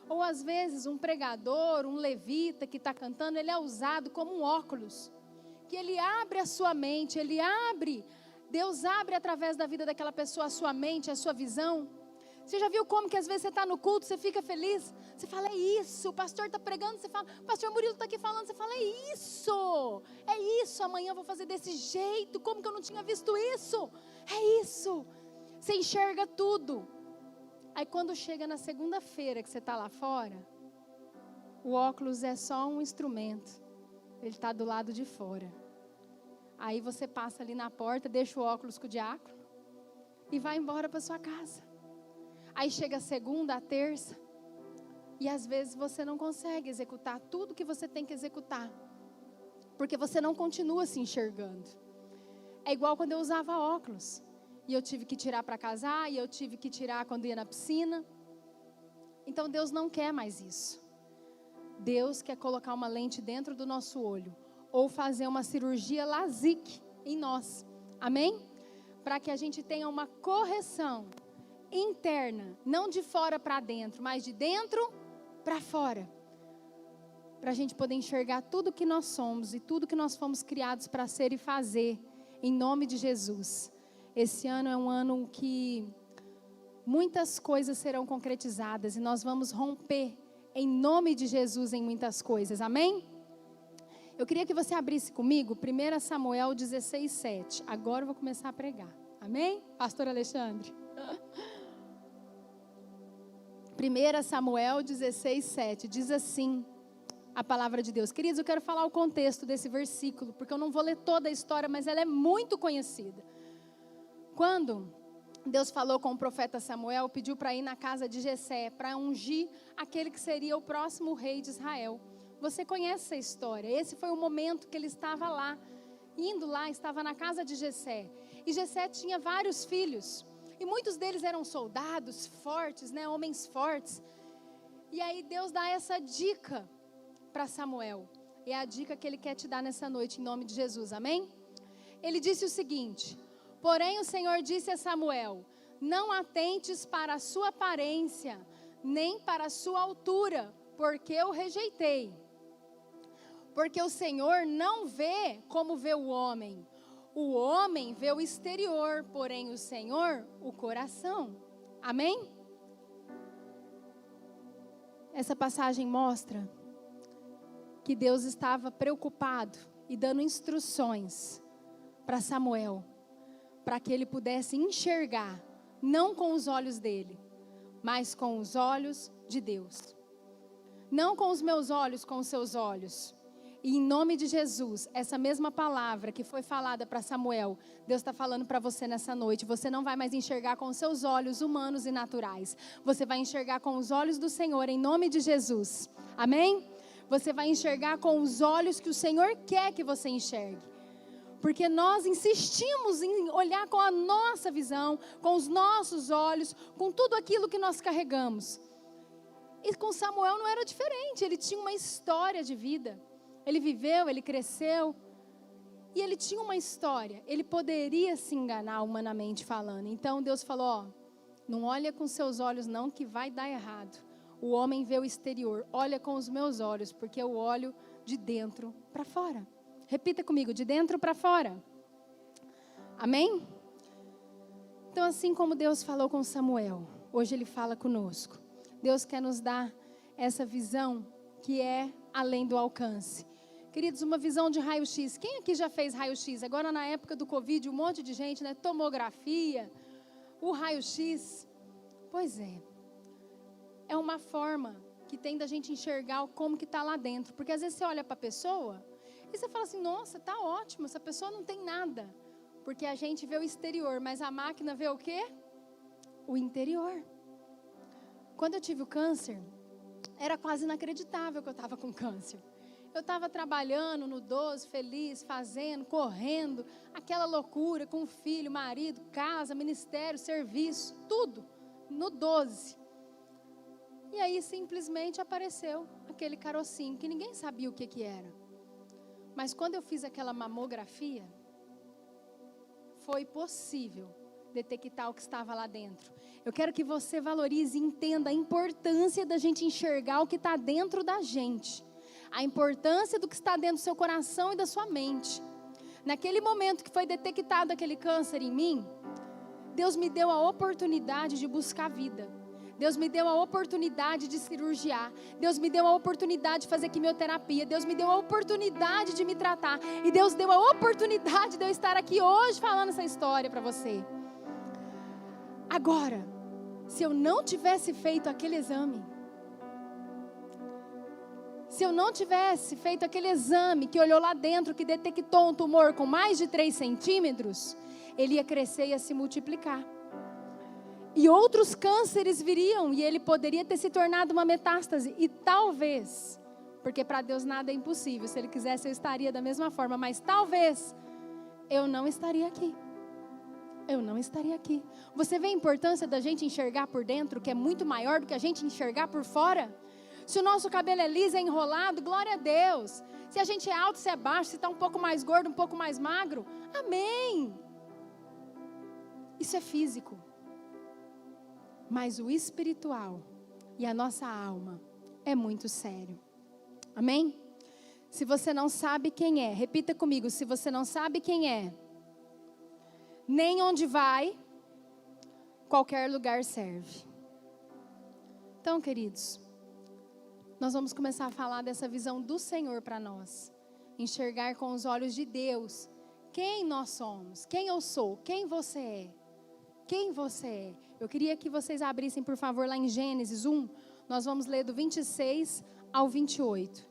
ou às vezes um pregador, um levita que está cantando, ele é usado como um óculos, que ele abre a sua mente, Deus abre através da vida daquela pessoa a sua mente, a sua visão. Você já viu como que às vezes você está no culto, você fica feliz? Você fala, é isso, o pastor está pregando, você fala, o pastor Murilo está aqui falando, você fala, é isso, amanhã eu vou fazer desse jeito, como que eu não tinha visto isso? É isso, você enxerga tudo. Aí quando chega na segunda-feira que você está lá fora, o óculos é só um instrumento, ele está do lado de fora. Aí você passa ali na porta, deixa o óculos com o diácono e vai embora para sua casa. Aí chega a segunda, a terça, e às vezes você não consegue executar tudo que você tem que executar, porque você não continua se enxergando. É igual quando eu usava óculos, e eu tive que tirar para casar, e eu tive que tirar quando ia na piscina. Então Deus não quer mais isso. Deus quer colocar uma lente dentro do nosso olho, ou fazer uma cirurgia LASIK em nós, amém? Para que a gente tenha uma correção interna, não de fora para dentro, mas de dentro para fora, para a gente poder enxergar tudo que nós somos e tudo que nós fomos criados para ser e fazer, em nome de Jesus. Esse ano é um ano que muitas coisas serão concretizadas e nós vamos romper em nome de Jesus em muitas coisas, amém? Eu queria que você abrisse comigo 1 Samuel 16:7. Agora eu vou começar a pregar, amém? Pastor Alexandre. 1 Samuel 16:7 diz assim a palavra de Deus. Queridos, eu quero falar o contexto desse versículo, porque eu não vou ler toda a história, mas ela é muito conhecida. Quando Deus falou com o profeta Samuel, pediu para ir na casa de Jessé, para ungir aquele que seria o próximo rei de Israel. Você conhece essa história, esse foi o momento que ele estava lá, estava na casa de Jessé. E Jessé tinha vários filhos, e muitos deles eram soldados fortes, homens fortes. E aí Deus dá essa dica para Samuel, é a dica que Ele quer te dar nessa noite, em nome de Jesus, amém? Ele disse o seguinte: porém o Senhor disse a Samuel, não atentes para a sua aparência, nem para a sua altura, porque eu rejeitei. Porque o Senhor não vê como vê o homem vê o exterior, porém o Senhor, o coração. Amém? Essa passagem mostra que Deus estava preocupado e dando instruções para Samuel, para que ele pudesse enxergar, não com os olhos dele, mas com os olhos de Deus. Não com os meus olhos, com os seus olhos. E em nome de Jesus, essa mesma palavra que foi falada para Samuel, Deus está falando para você nessa noite. Você não vai mais enxergar com os seus olhos humanos e naturais. Você vai enxergar com os olhos do Senhor, em nome de Jesus. Amém? Você vai enxergar com os olhos que o Senhor quer que você enxergue. Porque nós insistimos em olhar com a nossa visão, com os nossos olhos, com tudo aquilo que nós carregamos. E com Samuel não era diferente, ele tinha uma história de vida. Ele viveu, ele cresceu, e ele tinha uma história. Ele poderia se enganar humanamente falando. Então Deus falou, ó, não olha com seus olhos não, que vai dar errado. O homem vê o exterior, olha com os meus olhos, porque eu olho de dentro para fora. Repita comigo, de dentro para fora. Amém? Então assim como Deus falou com Samuel, hoje Ele fala conosco. Deus quer nos dar essa visão que é além do alcance. Queridos, uma visão de raio-x. Quem aqui já fez raio-x? Agora na época do Covid, um monte de gente, né? Tomografia, o raio-x. Pois é. É uma forma que tem da gente enxergar como que está lá dentro. Porque às vezes você olha para a pessoa e você fala assim, nossa, está ótimo, essa pessoa não tem nada. Porque a gente vê o exterior, mas a máquina vê o quê? O interior. Quando eu tive o câncer, era quase inacreditável que eu estava com câncer. Eu estava trabalhando no 12, feliz, fazendo, correndo, aquela loucura com filho, marido, casa, ministério, serviço, tudo, no 12. E aí simplesmente apareceu aquele carocinho que ninguém sabia o que era. Mas quando eu fiz aquela mamografia, foi possível detectar o que estava lá dentro. Eu quero que você valorize e entenda a importância da gente enxergar o que está dentro da gente. A importância do que está dentro do seu coração e da sua mente. Naquele momento que foi detectado aquele câncer em mim, Deus me deu a oportunidade de buscar vida. Deus me deu a oportunidade de cirurgiar. Deus me deu a oportunidade de fazer quimioterapia. Deus me deu a oportunidade de me tratar. E Deus deu a oportunidade de eu estar aqui hoje falando essa história para você. Agora, se eu não tivesse feito aquele exame, se eu não tivesse feito aquele exame que olhou lá dentro, que detectou um tumor com mais de 3 centímetros, ele ia crescer e ia se multiplicar. E outros cânceres viriam e ele poderia ter se tornado uma metástase. E talvez, porque para Deus nada é impossível, se Ele quisesse eu estaria da mesma forma, mas talvez eu não estaria aqui. Eu não estaria aqui. Você vê a importância da gente enxergar por dentro, que é muito maior do que a gente enxergar por fora? Se o nosso cabelo é liso, é enrolado, glória a Deus. Se a gente é alto, se é baixo, se está um pouco mais gordo, um pouco mais magro, amém. Isso é físico. Mas o espiritual e a nossa alma é muito sério. Amém? Se você não sabe quem é, repita comigo, se você não sabe quem é, nem onde vai, qualquer lugar serve. Então, queridos, nós vamos começar a falar dessa visão do Senhor para nós. Enxergar com os olhos de Deus quem nós somos, quem eu sou, quem você é. Quem você é. Eu queria que vocês abrissem, por favor, lá em Gênesis 1. Nós vamos ler do 26 ao 28.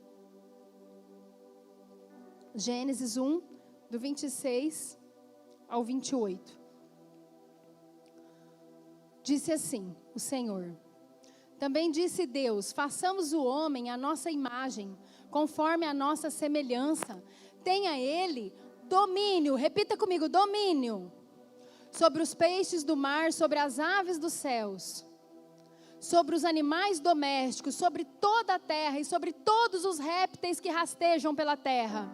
Gênesis 1, do 26 ao 28. Disse assim, o Senhor. Também disse Deus, façamos o homem à nossa imagem, conforme a nossa semelhança. Tenha ele domínio, repita comigo, domínio. Sobre os peixes do mar, sobre as aves dos céus, sobre os animais domésticos, sobre toda a terra e sobre todos os répteis que rastejam pela terra.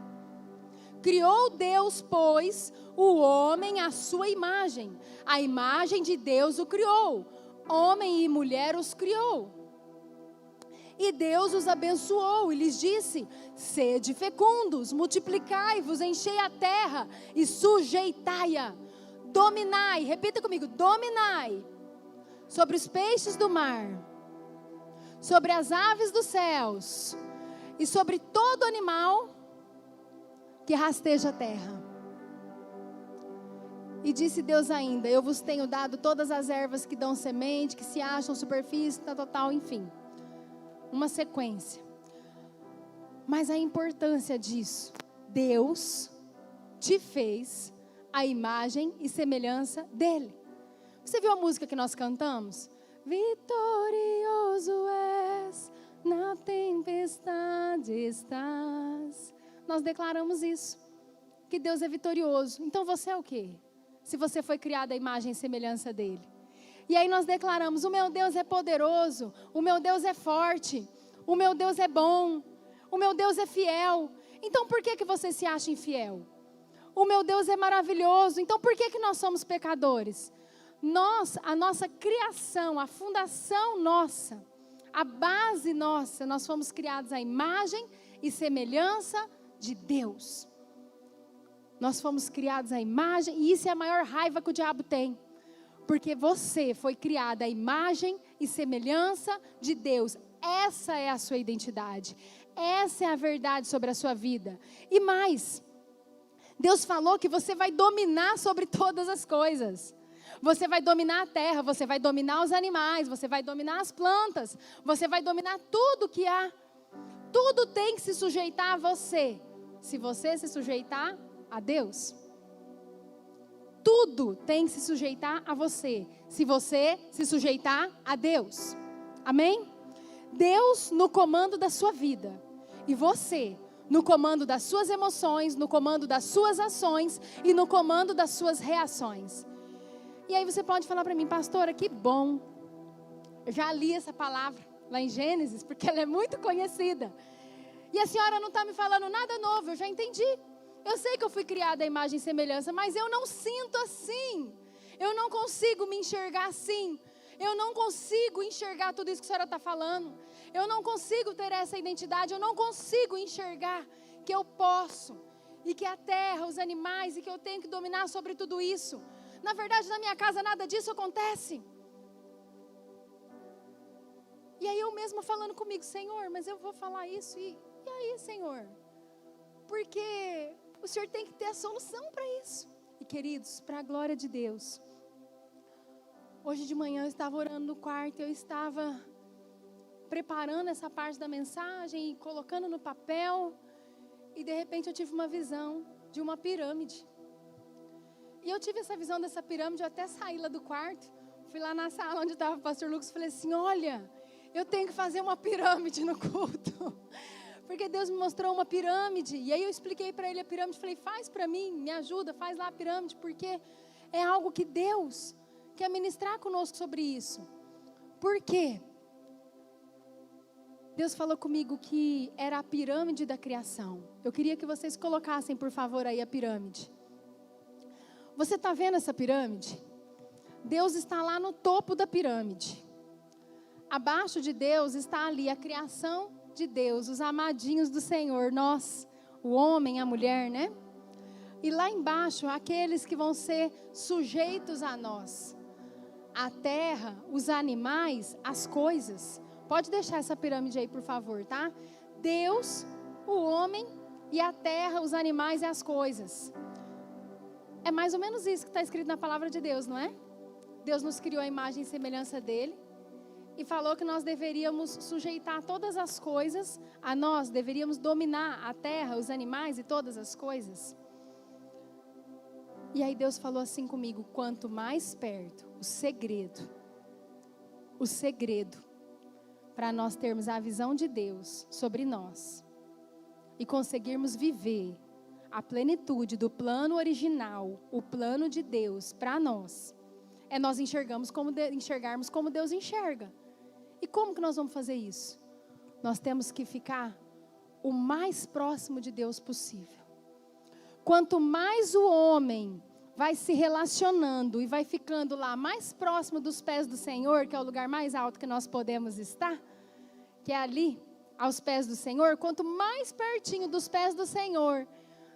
Criou Deus, pois, o homem à sua imagem. A imagem de Deus o criou. Homem e mulher os criou. E Deus os abençoou e lhes disse, sede fecundos, multiplicai-vos, enchei a terra e sujeitai-a. Dominai, repita comigo, dominai sobre os peixes do mar, sobre as aves dos céus e sobre todo animal que rasteja a terra. E disse Deus ainda, eu vos tenho dado todas as ervas que dão semente, que se acham superfície, tal, enfim. uma sequência. Mas a importância disso, Deus te fez a imagem e semelhança dele. Você viu a música que nós cantamos? Vitorioso és, na tempestade estás. Nós declaramos isso, que Deus é vitorioso. Então você é o quê? Se você foi criado à imagem e semelhança dele. E aí nós declaramos, o meu Deus é poderoso, o meu Deus é forte, o meu Deus é bom, o meu Deus é fiel. Então por que você se acha infiel? O meu Deus é maravilhoso, então por que nós somos pecadores? A nossa criação, a fundação nossa, a base nossa, nós fomos criados à imagem e semelhança de Deus. Nós fomos criados à imagem, e isso é a maior raiva que o diabo tem. Porque você foi criada à imagem e semelhança de Deus. Essa é a sua identidade. Essa é a verdade sobre a sua vida. E mais, Deus falou que você vai dominar sobre todas as coisas. Você vai dominar a terra, você vai dominar os animais, você vai dominar as plantas, você vai dominar tudo que há. Tudo tem que se sujeitar a você, se você se sujeitar a Deus. Tudo tem que se sujeitar a você, se você se sujeitar a Deus. Amém? Deus no comando da sua vida, e você no comando das suas emoções, no comando das suas ações e no comando das suas reações. E aí você pode falar para mim, pastora, que bom. Eu já li essa palavra lá em Gênesis, porque ela é muito conhecida. E a senhora não está me falando nada novo, eu já entendi. Eu sei que eu fui criada à imagem e semelhança, mas eu não sinto assim. Eu não consigo me enxergar assim. Eu não consigo enxergar tudo isso que a senhora está falando. Eu não consigo ter essa identidade. Eu não consigo enxergar que eu posso. E que a terra, os animais, e que eu tenho que dominar sobre tudo isso. Na verdade, na minha casa nada disso acontece. E aí eu mesma falando comigo, Senhor, mas eu vou falar isso. E aí, Senhor? Porque o Senhor tem que ter a solução para isso. E queridos, para a glória de Deus, hoje de manhã eu estava orando no quarto, eu estava preparando essa parte da mensagem e colocando no papel, e de repente eu tive uma visão de uma pirâmide. E eu tive essa visão dessa pirâmide, eu até saí lá do quarto, fui lá na sala onde estava o pastor Lucas e falei assim, olha, eu tenho que fazer uma pirâmide no culto. Porque Deus me mostrou uma pirâmide, e aí eu expliquei para ele a pirâmide, falei, faz para mim, me ajuda, faz lá a pirâmide, porque é algo que Deus quer ministrar conosco sobre isso. Por quê? Deus falou comigo que era a pirâmide da criação. Eu queria que vocês colocassem, por favor, aí a pirâmide. Você está vendo essa pirâmide? Deus está lá no topo da pirâmide. Abaixo de Deus está ali a criação de Deus, os amadinhos do Senhor, nós, o homem, a mulher, né? E lá embaixo, aqueles que vão ser sujeitos a nós. A terra, os animais, as coisas. Pode deixar essa pirâmide aí, por favor, tá? Deus, o homem e a terra, os animais e as coisas. É mais ou menos isso que está escrito na palavra de Deus, não é? Deus nos criou a imagem e semelhança dele. E falou que nós deveríamos sujeitar todas as coisas a nós, deveríamos dominar a terra, os animais e todas as coisas. E aí Deus falou assim comigo, quanto mais perto, o segredo para nós termos a visão de Deus sobre nós e conseguirmos viver a plenitude do plano original, o plano de Deus para nós, é nós enxergarmos como Deus enxerga. E como que nós vamos fazer isso? Nós temos que ficar o mais próximo de Deus possível. Quanto mais o homem vai se relacionando e vai ficando lá mais próximo dos pés do Senhor, que é o lugar mais alto que nós podemos estar, que é ali, aos pés do Senhor, quanto mais pertinho dos pés do Senhor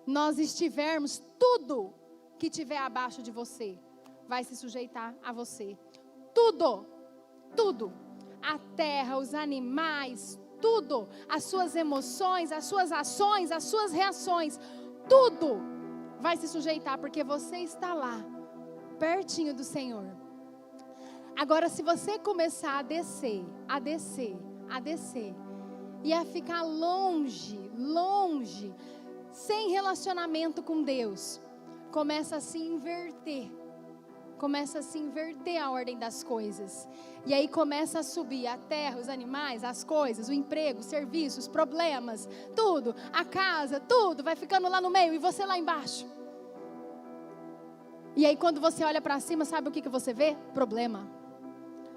nós estivermos, tudo que tiver abaixo de você vai se sujeitar a você. Tudo, tudo. A terra, os animais, tudo, as suas emoções, as suas ações, as suas reações, tudo vai se sujeitar, porque você está lá, pertinho do Senhor. Agora, se você começar a descer, e a ficar longe, sem relacionamento com Deus, começa a se inverter. Começa a se inverter a ordem das coisas. E aí começa a subir a terra, os animais, as coisas, o emprego, os serviços, os problemas, tudo, a casa, tudo vai ficando lá no meio e você lá embaixo. E aí quando você olha para cima, sabe o que você vê? Problema.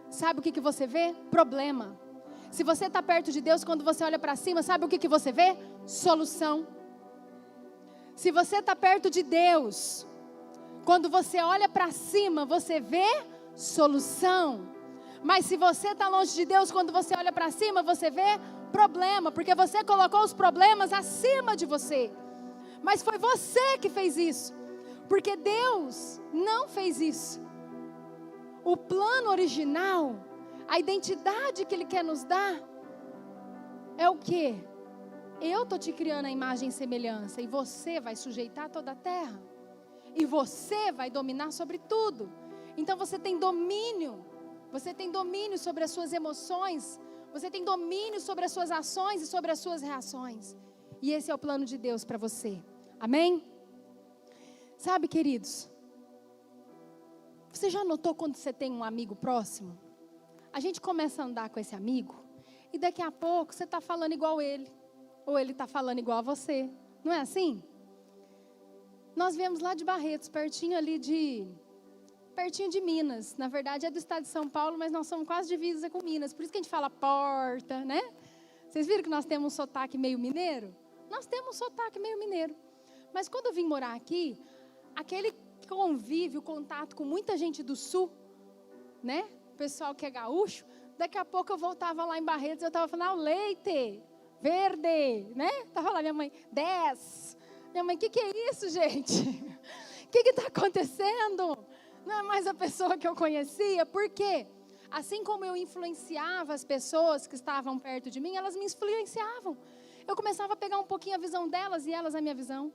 Sabe o que você vê? Problema. Se você está perto de Deus, quando você olha para cima, sabe o que você vê? Solução. Se você está perto de Deus, quando você olha para cima, você vê solução. Mas se você está longe de Deus, quando você olha para cima, você vê problema. Porque você colocou os problemas acima de você. Mas foi você que fez isso. Porque Deus não fez isso. O plano original, a identidade que Ele quer nos dar, é o quê? Eu estou te criando a imagem e semelhança. E você vai sujeitar toda a terra. E você vai dominar sobre tudo. Então você tem domínio. Você tem domínio sobre as suas emoções. Você tem domínio sobre as suas ações e sobre as suas reações. E esse é o plano de Deus para você. Amém? Sabe, queridos, você já notou quando você tem um amigo próximo? A gente começa a andar com esse amigo e daqui a pouco você está falando igual ele. Ou ele está falando igual a você. Não é assim? Nós viemos lá de Barretos, pertinho de Minas. Na verdade é do estado de São Paulo, mas nós somos quase divisa com Minas. Por isso que a gente fala porta, né? Vocês viram que nós temos um sotaque meio mineiro? Nós temos um sotaque meio mineiro. Mas quando eu vim morar aqui, aquele convívio, contato com muita gente do sul, né? O pessoal que é gaúcho, daqui a pouco eu voltava lá em Barretos, eu estava falando, leite, verde, né? Estava lá minha mãe, 10. Minha mãe, o que é isso, gente? O que está acontecendo? Não é mais a pessoa que eu conhecia. Por quê? Assim como eu influenciava as pessoas que estavam perto de mim, elas me influenciavam. Eu começava a pegar um pouquinho a visão delas e elas a minha visão.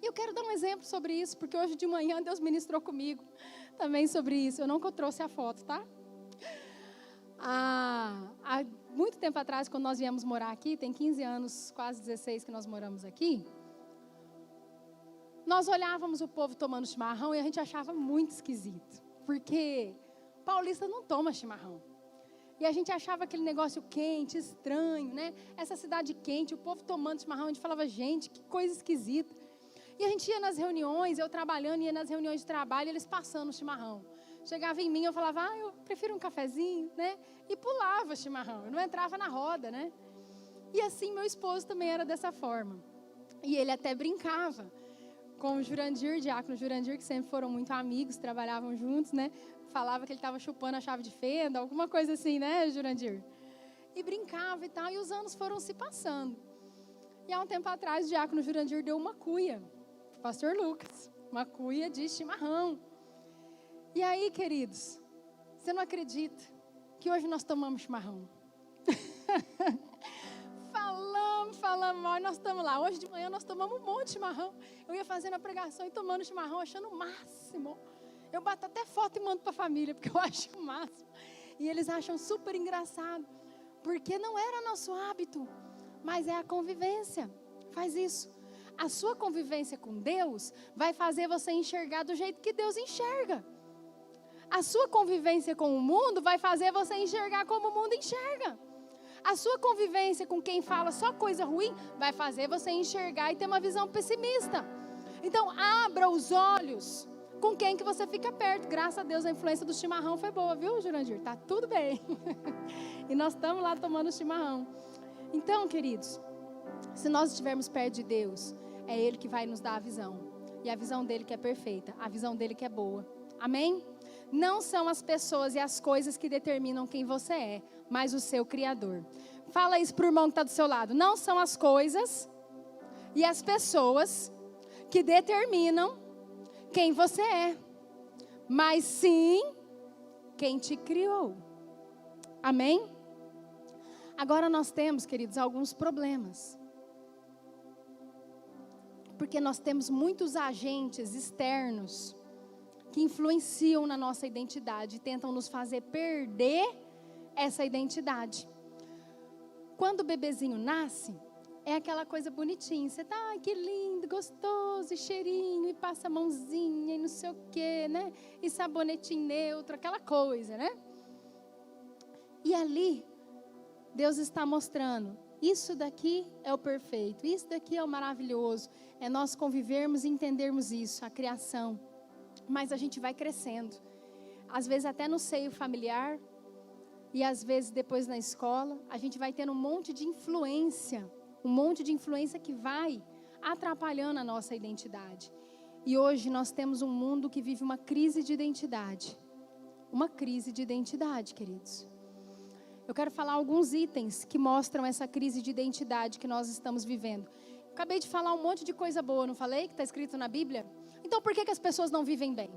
E eu quero dar um exemplo sobre isso, porque hoje de manhã Deus ministrou comigo também sobre isso. Eu nunca trouxe a foto, tá? Há muito tempo atrás, quando nós viemos morar aqui, tem 15 anos, quase 16 que nós moramos aqui, nós olhávamos o povo tomando chimarrão e a gente achava muito esquisito, porque paulista não toma chimarrão. E a gente achava aquele negócio quente, estranho, né? Essa cidade quente, o povo tomando chimarrão, a gente falava, gente, que coisa esquisita. E a gente ia nas reuniões, eu trabalhando, ia nas reuniões de trabalho, eles passando o chimarrão. Chegava em mim, eu falava, eu prefiro um cafezinho, né? E pulava o chimarrão, eu não entrava na roda, né? E assim meu esposo também era dessa forma. E ele até brincava com o Jurandir, diácono Jurandir, que sempre foram muito amigos, trabalhavam juntos, né? Falava que ele estava chupando a chave de fenda, alguma coisa assim, né, Jurandir? E brincava e tal, e os anos foram se passando. E há um tempo atrás, o diácono Jurandir deu uma cuia, pastor Lucas, uma cuia de chimarrão. E aí, queridos, você não acredita que hoje nós tomamos chimarrão? Falamos, nós estamos lá. Hoje de manhã nós tomamos um monte de chimarrão. Eu ia fazendo a pregação e tomando chimarrão, achando o máximo. Eu bato até foto e mando para a família, porque eu acho o máximo. E eles acham super engraçado, porque não era nosso hábito, mas é a convivência. Faz isso. A sua convivência com Deus vai fazer você enxergar do jeito que Deus enxerga. A sua convivência com o mundo vai fazer você enxergar como o mundo enxerga. A sua convivência com quem fala só coisa ruim vai fazer você enxergar e ter uma visão pessimista. Então, abra os olhos com quem que você fica perto. Graças a Deus, a influência do chimarrão foi boa, viu, Jurandir? Tá tudo bem. E nós estamos lá tomando chimarrão. Então, queridos, se nós estivermos perto de Deus, é Ele que vai nos dar a visão. E a visão dEle que é perfeita, a visão dEle que é boa. Amém? Não são as pessoas e as coisas que determinam quem você é, mas o seu Criador. Fala isso para o irmão que está do seu lado. Não são as coisas e as pessoas que determinam quem você é, mas sim quem te criou. Amém? Agora nós temos, queridos, alguns problemas. Porque nós temos muitos agentes externos que influenciam na nossa identidade e tentam nos fazer perder essa identidade. quando o bebezinho nasce, é aquela coisa bonitinha. Você tá, ai, que lindo, gostoso, e cheirinho, e passa a mãozinha, e não sei o quê, né? E sabonetinho neutro, aquela coisa, né? E ali, Deus está mostrando, isso daqui é o perfeito, isso daqui é o maravilhoso. É nós convivermos e entendermos isso, a criação. Mas a gente vai crescendo. Às vezes até no seio familiar, e às vezes depois na escola, a gente vai tendo um monte de influência que vai atrapalhando a nossa identidade. E hoje nós temos um mundo que vive uma crise de identidade. Uma crise de identidade, queridos. Eu quero falar alguns itens que mostram essa crise de identidade que nós estamos vivendo. Acabei de falar um monte de coisa boa, não falei? Que está escrito na Bíblia. Então por que as pessoas não vivem bem?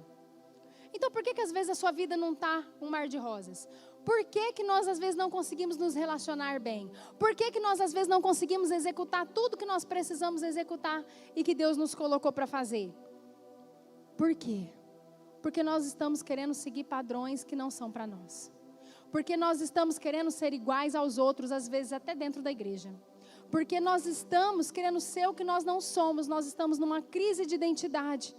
Então por que às vezes a sua vida não está um mar de rosas? Por que nós às vezes não conseguimos nos relacionar bem? Por que nós às vezes não conseguimos executar tudo que nós precisamos executar e que Deus nos colocou para fazer? Por quê? Porque nós estamos querendo seguir padrões que não são para nós. Porque nós estamos querendo ser iguais aos outros, às vezes até dentro da igreja. Porque nós estamos querendo ser o que nós não somos, nós estamos numa crise de identidade.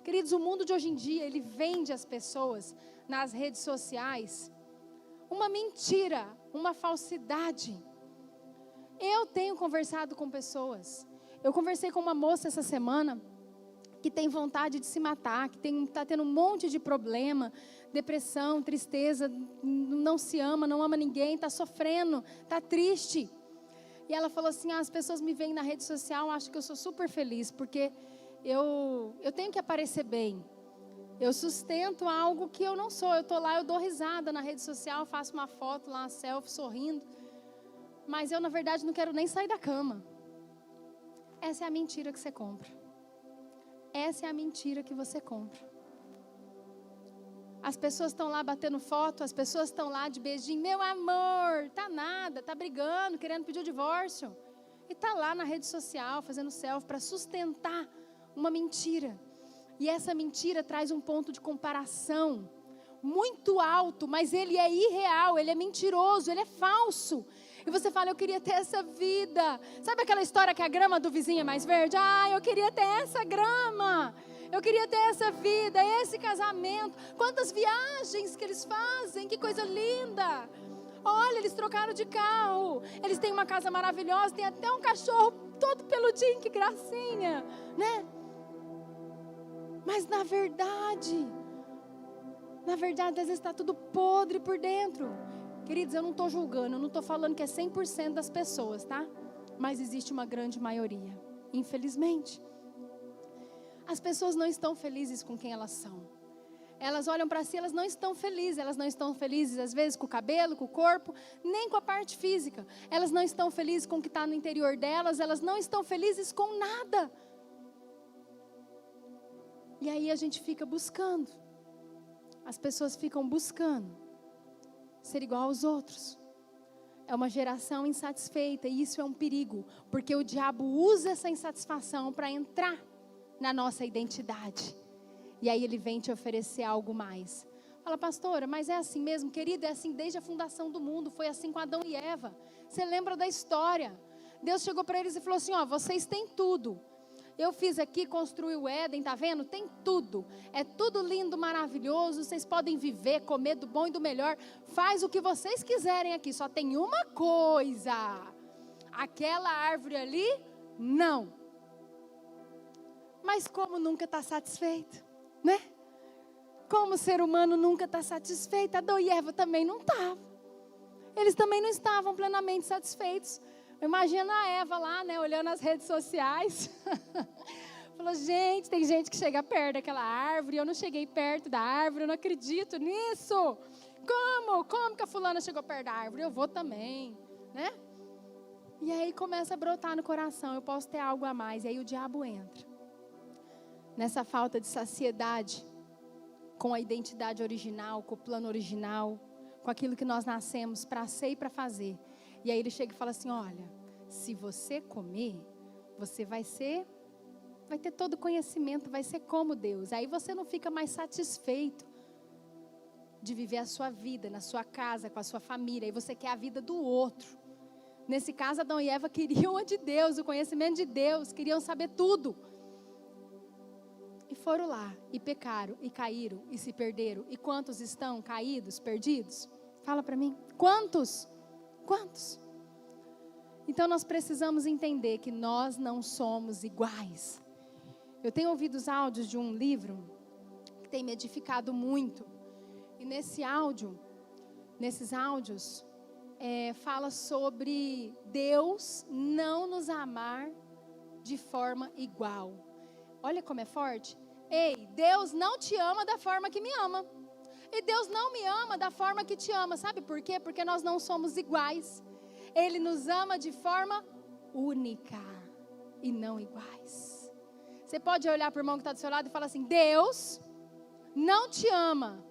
Queridos, o mundo de hoje em dia, ele vende às pessoas nas redes sociais uma mentira, uma falsidade. Eu tenho conversado com pessoas. Eu conversei com uma moça essa semana que tem vontade de se matar, que está tendo um monte de problema, depressão, tristeza, não se ama, não ama ninguém, está sofrendo, está triste. E ela falou assim, as pessoas me veem na rede social, acham que eu sou super feliz, porque eu tenho que aparecer bem. Eu sustento algo que eu não sou. Eu estou lá, eu dou risada na rede social, faço uma foto lá, uma selfie, sorrindo. Mas eu, na verdade, não quero nem sair da cama. Essa é a mentira que você compra. Essa é a mentira que você compra. As pessoas estão lá batendo foto, as pessoas estão lá de beijinho. Meu amor, tá nada, tá brigando, querendo pedir o divórcio. E tá lá na rede social, fazendo selfie para sustentar uma mentira. E essa mentira traz um ponto de comparação muito alto, mas ele é irreal, ele é mentiroso, ele é falso. E você fala, eu queria ter essa vida. Sabe aquela história que a grama do vizinho é mais verde? Ah, eu queria ter essa grama. Eu queria ter essa vida, esse casamento. Quantas viagens que eles fazem, que coisa linda. Olha, eles trocaram de carro. Eles têm uma casa maravilhosa, tem até um cachorro todo peludinho, que gracinha, né? Mas na verdade, às vezes está tudo podre por dentro. Queridos, eu não estou julgando, eu não estou falando que é 100% das pessoas, tá? Mas existe uma grande maioria, infelizmente. As pessoas não estão felizes com quem elas são. Elas olham para si, elas não estão felizes às vezes com o cabelo, com o corpo, nem com a parte física. Elas não estão felizes com o que está no interior delas, elas não estão felizes com nada. E aí a gente fica buscando. As pessoas ficam buscando ser igual aos outros. É uma geração insatisfeita e isso é um perigo, porque o diabo usa essa insatisfação para entrar na nossa identidade. E aí ele vem te oferecer algo mais. Fala, pastora, mas é assim mesmo, querido, é assim desde a fundação do mundo, foi assim com Adão e Eva. Você lembra da história? Deus chegou para eles e falou assim, ó, vocês têm tudo. Eu fiz aqui, construí o Éden, tá vendo? Tem tudo. É tudo lindo, maravilhoso. Vocês podem viver, comer do bom e do melhor. Faz o que vocês quiserem aqui. Só tem uma coisa. Aquela árvore ali, não. Mas como nunca está satisfeito, né? Como o ser humano nunca está satisfeito, Adão e Eva também não estavam. Eles também não estavam plenamente satisfeitos. Imagina a Eva lá, né, olhando as redes sociais. Falou, gente, tem gente que chega perto daquela árvore, eu não cheguei perto da árvore, eu não acredito nisso. Como que a fulana chegou perto da árvore? Eu vou também, né? E aí começa a brotar no coração, eu posso ter algo a mais. E aí o diabo entra. Nessa falta de saciedade, com a identidade original, com o plano original, com aquilo que nós nascemos para ser e para fazer. E aí ele chega e fala assim, olha, se você comer, você vai ter todo conhecimento, vai ser como Deus. Aí você não fica mais satisfeito de viver a sua vida, na sua casa, com a sua família. Aí você quer a vida do outro. Nesse caso, Adão e Eva queriam a de Deus, o conhecimento de Deus, queriam saber tudo. E foram lá, e pecaram, e caíram, e se perderam. E quantos estão caídos, perdidos? Fala para mim. Quantos? Quantos? Então nós precisamos entender que nós não somos iguais. Eu tenho ouvido os áudios de um livro que tem me edificado muito. E nesses áudios, fala sobre Deus não nos amar de forma igual. Olha como é forte. Ei, Deus não te ama da forma que me ama. E Deus não me ama da forma que te ama. Sabe por quê? Porque nós não somos iguais. Ele nos ama de forma única e não iguais. Você pode olhar para o irmão que está do seu lado e falar assim: Deus não te ama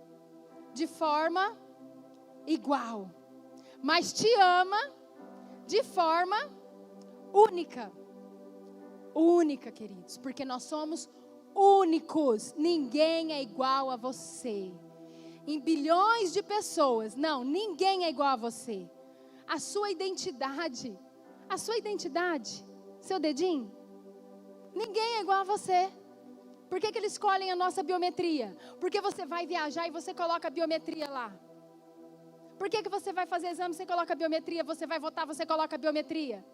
de forma igual, mas te ama de forma única. Única, queridos, porque nós somos únicos. Ninguém é igual a você. Em bilhões de pessoas, não, ninguém é igual a você. A sua identidade, seu dedinho, ninguém é igual a você. Por que eles escolhem a nossa biometria? Porque você vai viajar e você coloca a biometria lá. Por que você vai fazer exame e você coloca a biometria? Você vai votar, você coloca a biometria.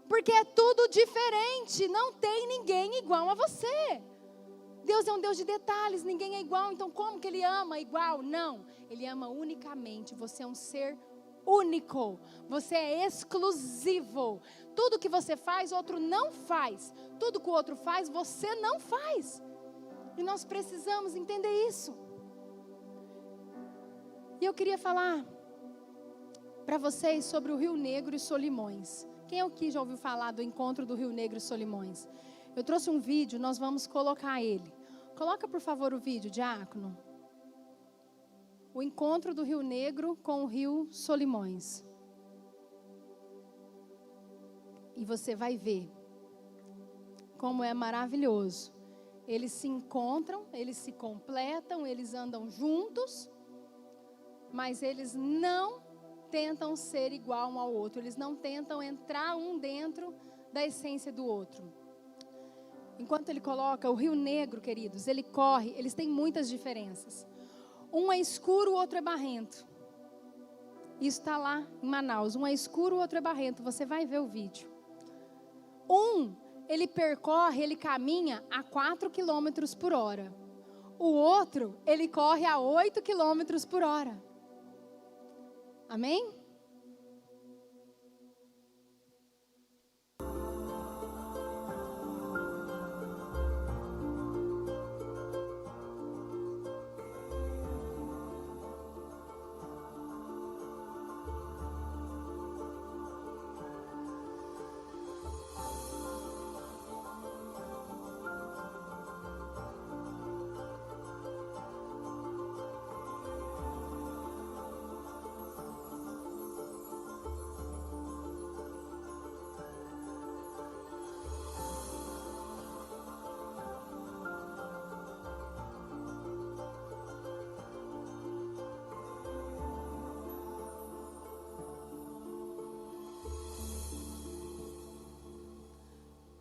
Porque é tudo diferente, não tem ninguém igual a você. Deus é um Deus de detalhes, ninguém é igual, então como que Ele ama igual? Não, Ele ama unicamente, você é um ser único, você é exclusivo. Tudo que você faz, outro não faz. Tudo que o outro faz, você não faz. E nós precisamos entender isso. E eu queria falar para vocês sobre o Rio Negro e Solimões. Quem aqui já ouviu falar do encontro do Rio Negro e Solimões? Eu trouxe um vídeo, nós vamos colocar ele. Coloca, por favor, o vídeo, diácono. O encontro do Rio Negro com o Rio Solimões. E você vai ver como é maravilhoso. Eles se encontram, eles se completam, eles andam juntos, mas eles não tentam ser igual um ao outro. Eles não tentam entrar um dentro da essência do outro. Enquanto ele coloca o Rio Negro, queridos, ele corre, eles têm muitas diferenças. Um é escuro, o outro é barrento. Isso está lá em Manaus. Um é escuro, o outro é barrento. Você vai ver o vídeo. Ele percorre, ele caminha a 4 km por hora. O outro, ele corre a 8 km por hora. Amém?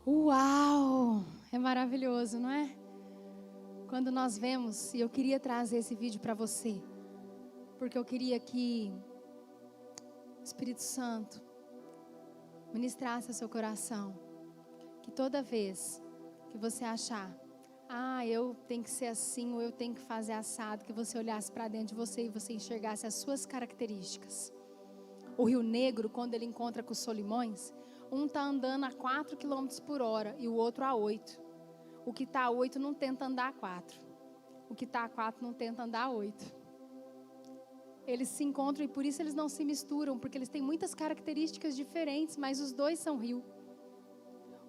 Uau! É maravilhoso, não é? Quando nós vemos, e eu queria trazer esse vídeo para você, porque eu queria que o Espírito Santo ministrasse ao seu coração, que toda vez que você achar, eu tenho que ser assim, ou eu tenho que fazer assado, que você olhasse para dentro de você e você enxergasse as suas características. O Rio Negro, quando ele encontra com os Solimões, um está andando a 4 km por hora e o outro a 8. O que está a 8 não tenta andar a 4. O que está a 4 não tenta andar a 8. Eles se encontram e por isso eles não se misturam, porque eles têm muitas características diferentes, mas os dois são rio.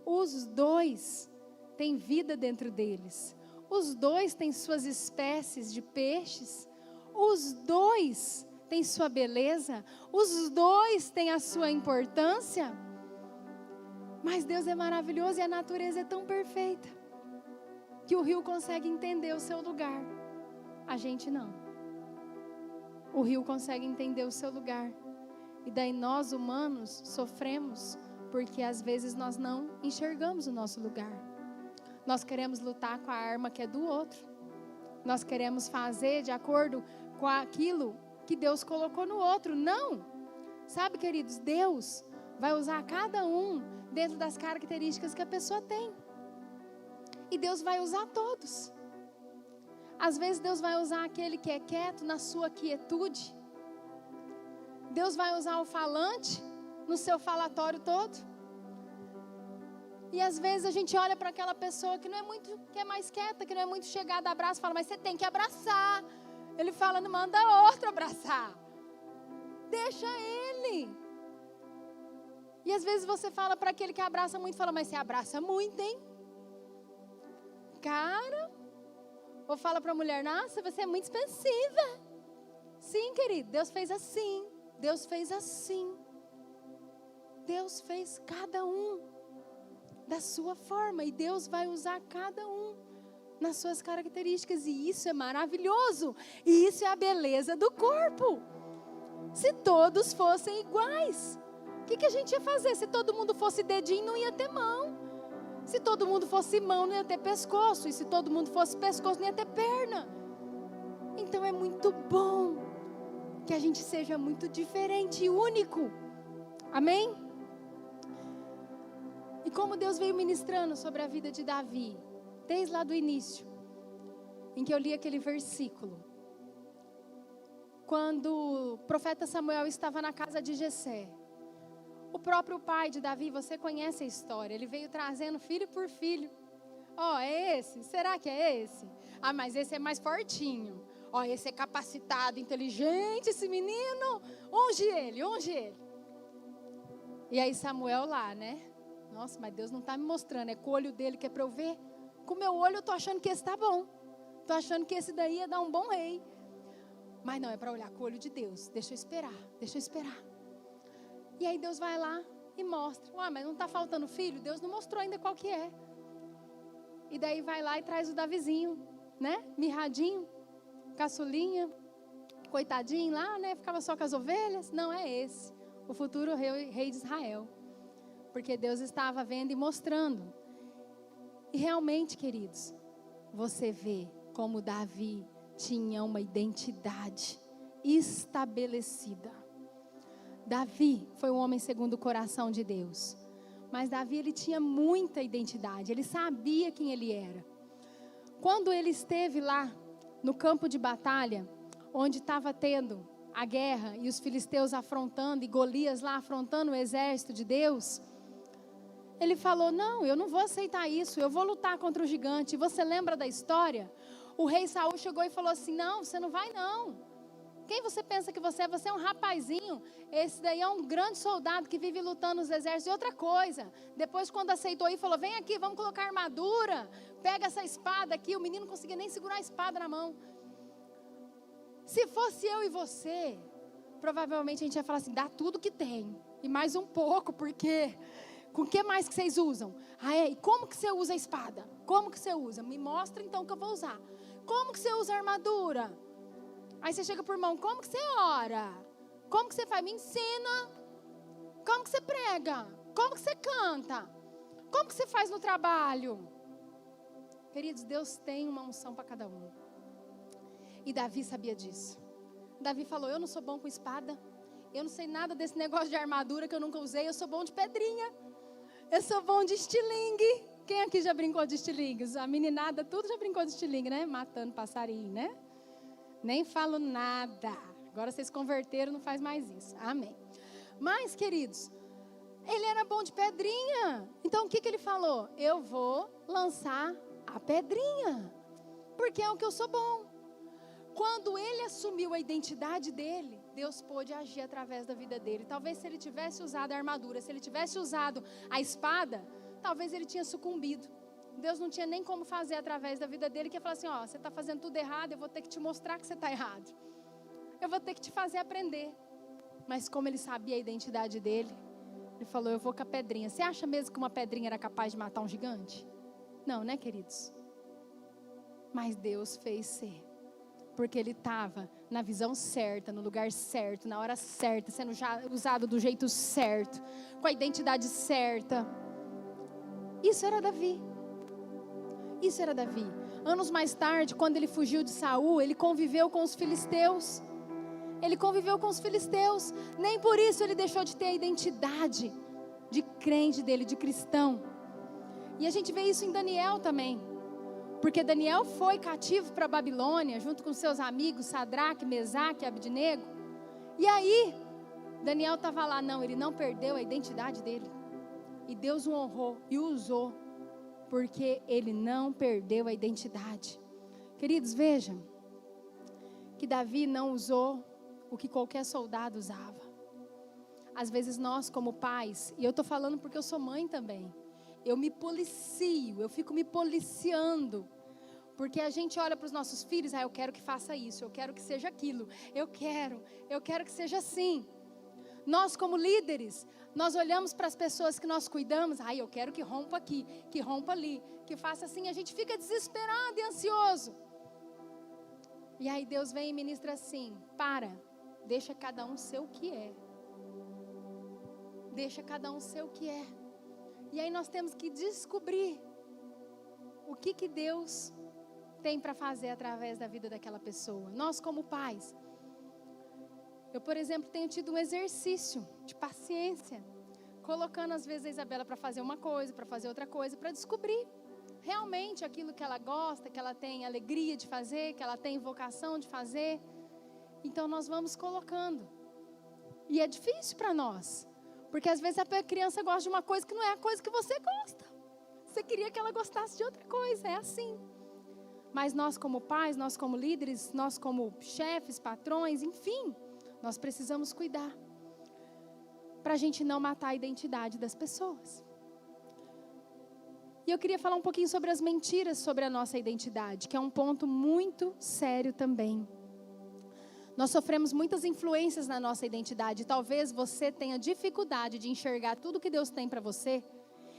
Os dois têm vida dentro deles. Os dois têm suas espécies de peixes. Os dois têm sua beleza. Os dois têm a sua importância. Mas Deus é maravilhoso e a natureza é tão perfeita que o rio consegue entender o seu lugar. A gente não. O rio consegue entender o seu lugar. E daí nós humanos sofremos porque às vezes nós não enxergamos o nosso lugar. Nós queremos lutar com a arma que é do outro. Nós queremos fazer de acordo com aquilo que Deus colocou no outro. Não! Sabe, queridos, Deus vai usar cada um dentro das características que a pessoa tem. E Deus vai usar todos. Às vezes Deus vai usar aquele que é quieto na sua quietude. Deus vai usar o falante no seu falatório todo. E às vezes a gente olha para aquela pessoa que não é muito, que é mais quieta, que não é muito chegada, abraça, fala, mas você tem que abraçar. Ele fala, não manda outro abraçar. Deixa ele. E às vezes você fala para aquele que abraça muito, fala, mas você abraça muito, hein? Cara, ou fala para a mulher, nossa, você é muito expansiva. Sim, querido, Deus fez assim. Deus fez assim. Deus fez cada um da sua forma. E Deus vai usar cada um nas suas características. E isso é maravilhoso. E isso é a beleza do corpo. Se todos fossem iguais, o que a gente ia fazer? Se todo mundo fosse dedinho, não ia ter mão. Se todo mundo fosse mão, não ia ter pescoço. E se todo mundo fosse pescoço, não ia ter perna. Então é muito bom que a gente seja muito diferente e único. Amém? E como Deus veio ministrando sobre a vida de Davi, desde lá do início, em que eu li aquele versículo, quando o profeta Samuel estava na casa de Jessé, o próprio pai de Davi, você conhece a história, ele veio trazendo filho por filho. Ó, é esse? Será que é esse? Ah, mas esse é mais fortinho. Ó, esse é capacitado, inteligente, esse menino. Unge ele, unge ele. E aí Samuel lá, né? Nossa, mas Deus não está me mostrando, é com o olho dele que é para eu ver. Com o meu olho eu estou achando que esse está bom. Estou achando que esse daí ia dar um bom rei. Mas não, é para olhar com o olho de Deus. Deixa eu esperar, deixa eu esperar. E aí Deus vai lá e mostra. Ué, mas não está faltando filho? Deus não mostrou ainda qual que é. E daí vai lá e traz o Davizinho, né? Mirradinho, caçulinha, coitadinho lá, né? Ficava só com as ovelhas. Não, é esse. O futuro rei de Israel. Porque Deus estava vendo e mostrando. E realmente, queridos, você vê como Davi tinha uma identidade estabelecida. Davi foi um homem segundo o coração de Deus. Mas Davi, ele tinha muita identidade. Ele sabia quem ele era. Quando ele esteve lá no campo de batalha, onde estava tendo a guerra e os filisteus afrontando, e Golias lá afrontando o exército de Deus, ele falou, não, eu não vou aceitar isso, eu vou lutar contra o gigante. E você lembra da história? O rei Saul chegou e falou assim, não, você não vai não. Quem você pensa que você é? Você é um rapazinho. Esse daí é um grande soldado que vive lutando nos exércitos. E outra coisa, depois quando aceitou ir, falou, vem aqui, vamos colocar armadura. Pega essa espada aqui. O menino não conseguia nem segurar a espada na mão. Se fosse eu e você, provavelmente a gente ia falar assim, dá tudo que tem. E mais um pouco, porque com o que mais que vocês usam? Ah, é? E como que você usa a espada? Como que você usa? Me mostra então que eu vou usar. Como que você usa a armadura? Aí você chega por irmão, como que você ora? Como que você faz? Me ensina. Como que você prega? Como que você canta? Como que você faz no trabalho? Queridos, Deus tem uma unção para cada um. E Davi sabia disso. Davi falou, eu não sou bom com espada. Eu não sei nada desse negócio de armadura que eu nunca usei. Eu sou bom de pedrinha. Eu sou bom de estilingue. Quem aqui já brincou de estilingue? A meninada tudo já brincou de estilingue, né? Matando passarinho, né? Nem falo nada. Agora vocês converteram, não faz mais isso. Amém. Mas, queridos, ele era bom de pedrinha. Então, o que ele falou? Eu vou lançar a pedrinha. Porque é o que eu sou bom. Quando ele assumiu a identidade dele, Deus pôde agir através da vida dele. Talvez se ele tivesse usado a armadura, se ele tivesse usado a espada, talvez ele tinha sucumbido. Deus não tinha nem como fazer através da vida dele, que ia falar assim, ó, você está fazendo tudo errado, eu vou ter que te mostrar que você está errado. Eu vou ter que te fazer aprender. Mas como ele sabia a identidade dele, ele falou, eu vou com a pedrinha. Você acha mesmo que uma pedrinha era capaz de matar um gigante? Não, né, queridos? Mas Deus fez ser. Porque ele estava na visão certa, no lugar certo, na hora certa, sendo usado do jeito certo, com a identidade certa. Isso era Davi. Isso era Davi. Anos mais tarde, quando ele fugiu de Saul, ele conviveu com os filisteus. Ele conviveu com os filisteus. Nem por isso ele deixou de ter a identidade de crente dele, de cristão. E a gente vê isso em Daniel também. Porque Daniel foi cativo para a Babilônia, junto com seus amigos Sadraque, Mesaque e Abednego. E aí, Daniel estava lá. Não, ele não perdeu a identidade dele. E Deus o honrou e o usou, porque ele não perdeu a identidade. Queridos, vejam, que Davi não usou o que qualquer soldado usava. Às vezes nós como pais, e eu estou falando porque eu sou mãe também, eu me policio, eu fico me policiando, porque a gente olha para os nossos filhos, eu quero que faça isso, eu quero que seja aquilo, eu quero que seja assim. Nós como líderes, nós olhamos para as pessoas que nós cuidamos, eu quero que rompa aqui, que rompa ali, que faça assim, a gente fica desesperado e ansioso. E aí Deus vem e ministra assim, deixa cada um ser o que é. Deixa cada um ser o que é. E aí nós temos que descobrir o que Deus tem para fazer através da vida daquela pessoa. Nós como pais, eu, por exemplo, tenho tido um exercício de paciência, colocando às vezes a Isabela para fazer uma coisa, para fazer outra coisa, para descobrir realmente aquilo que ela gosta, que ela tem alegria de fazer, que ela tem vocação de fazer. Então nós vamos colocando. E é difícil para nós, porque às vezes a criança gosta de uma coisa que não é a coisa que você gosta. Você queria que ela gostasse de outra coisa, é assim. Mas nós como pais, nós como líderes, nós como chefes, patrões, enfim, nós precisamos cuidar, para a gente não matar a identidade das pessoas. E eu queria falar um pouquinho sobre as mentiras sobre a nossa identidade, que é um ponto muito sério também. Nós sofremos muitas influências na nossa identidade. Talvez você tenha dificuldade de enxergar tudo que Deus tem para você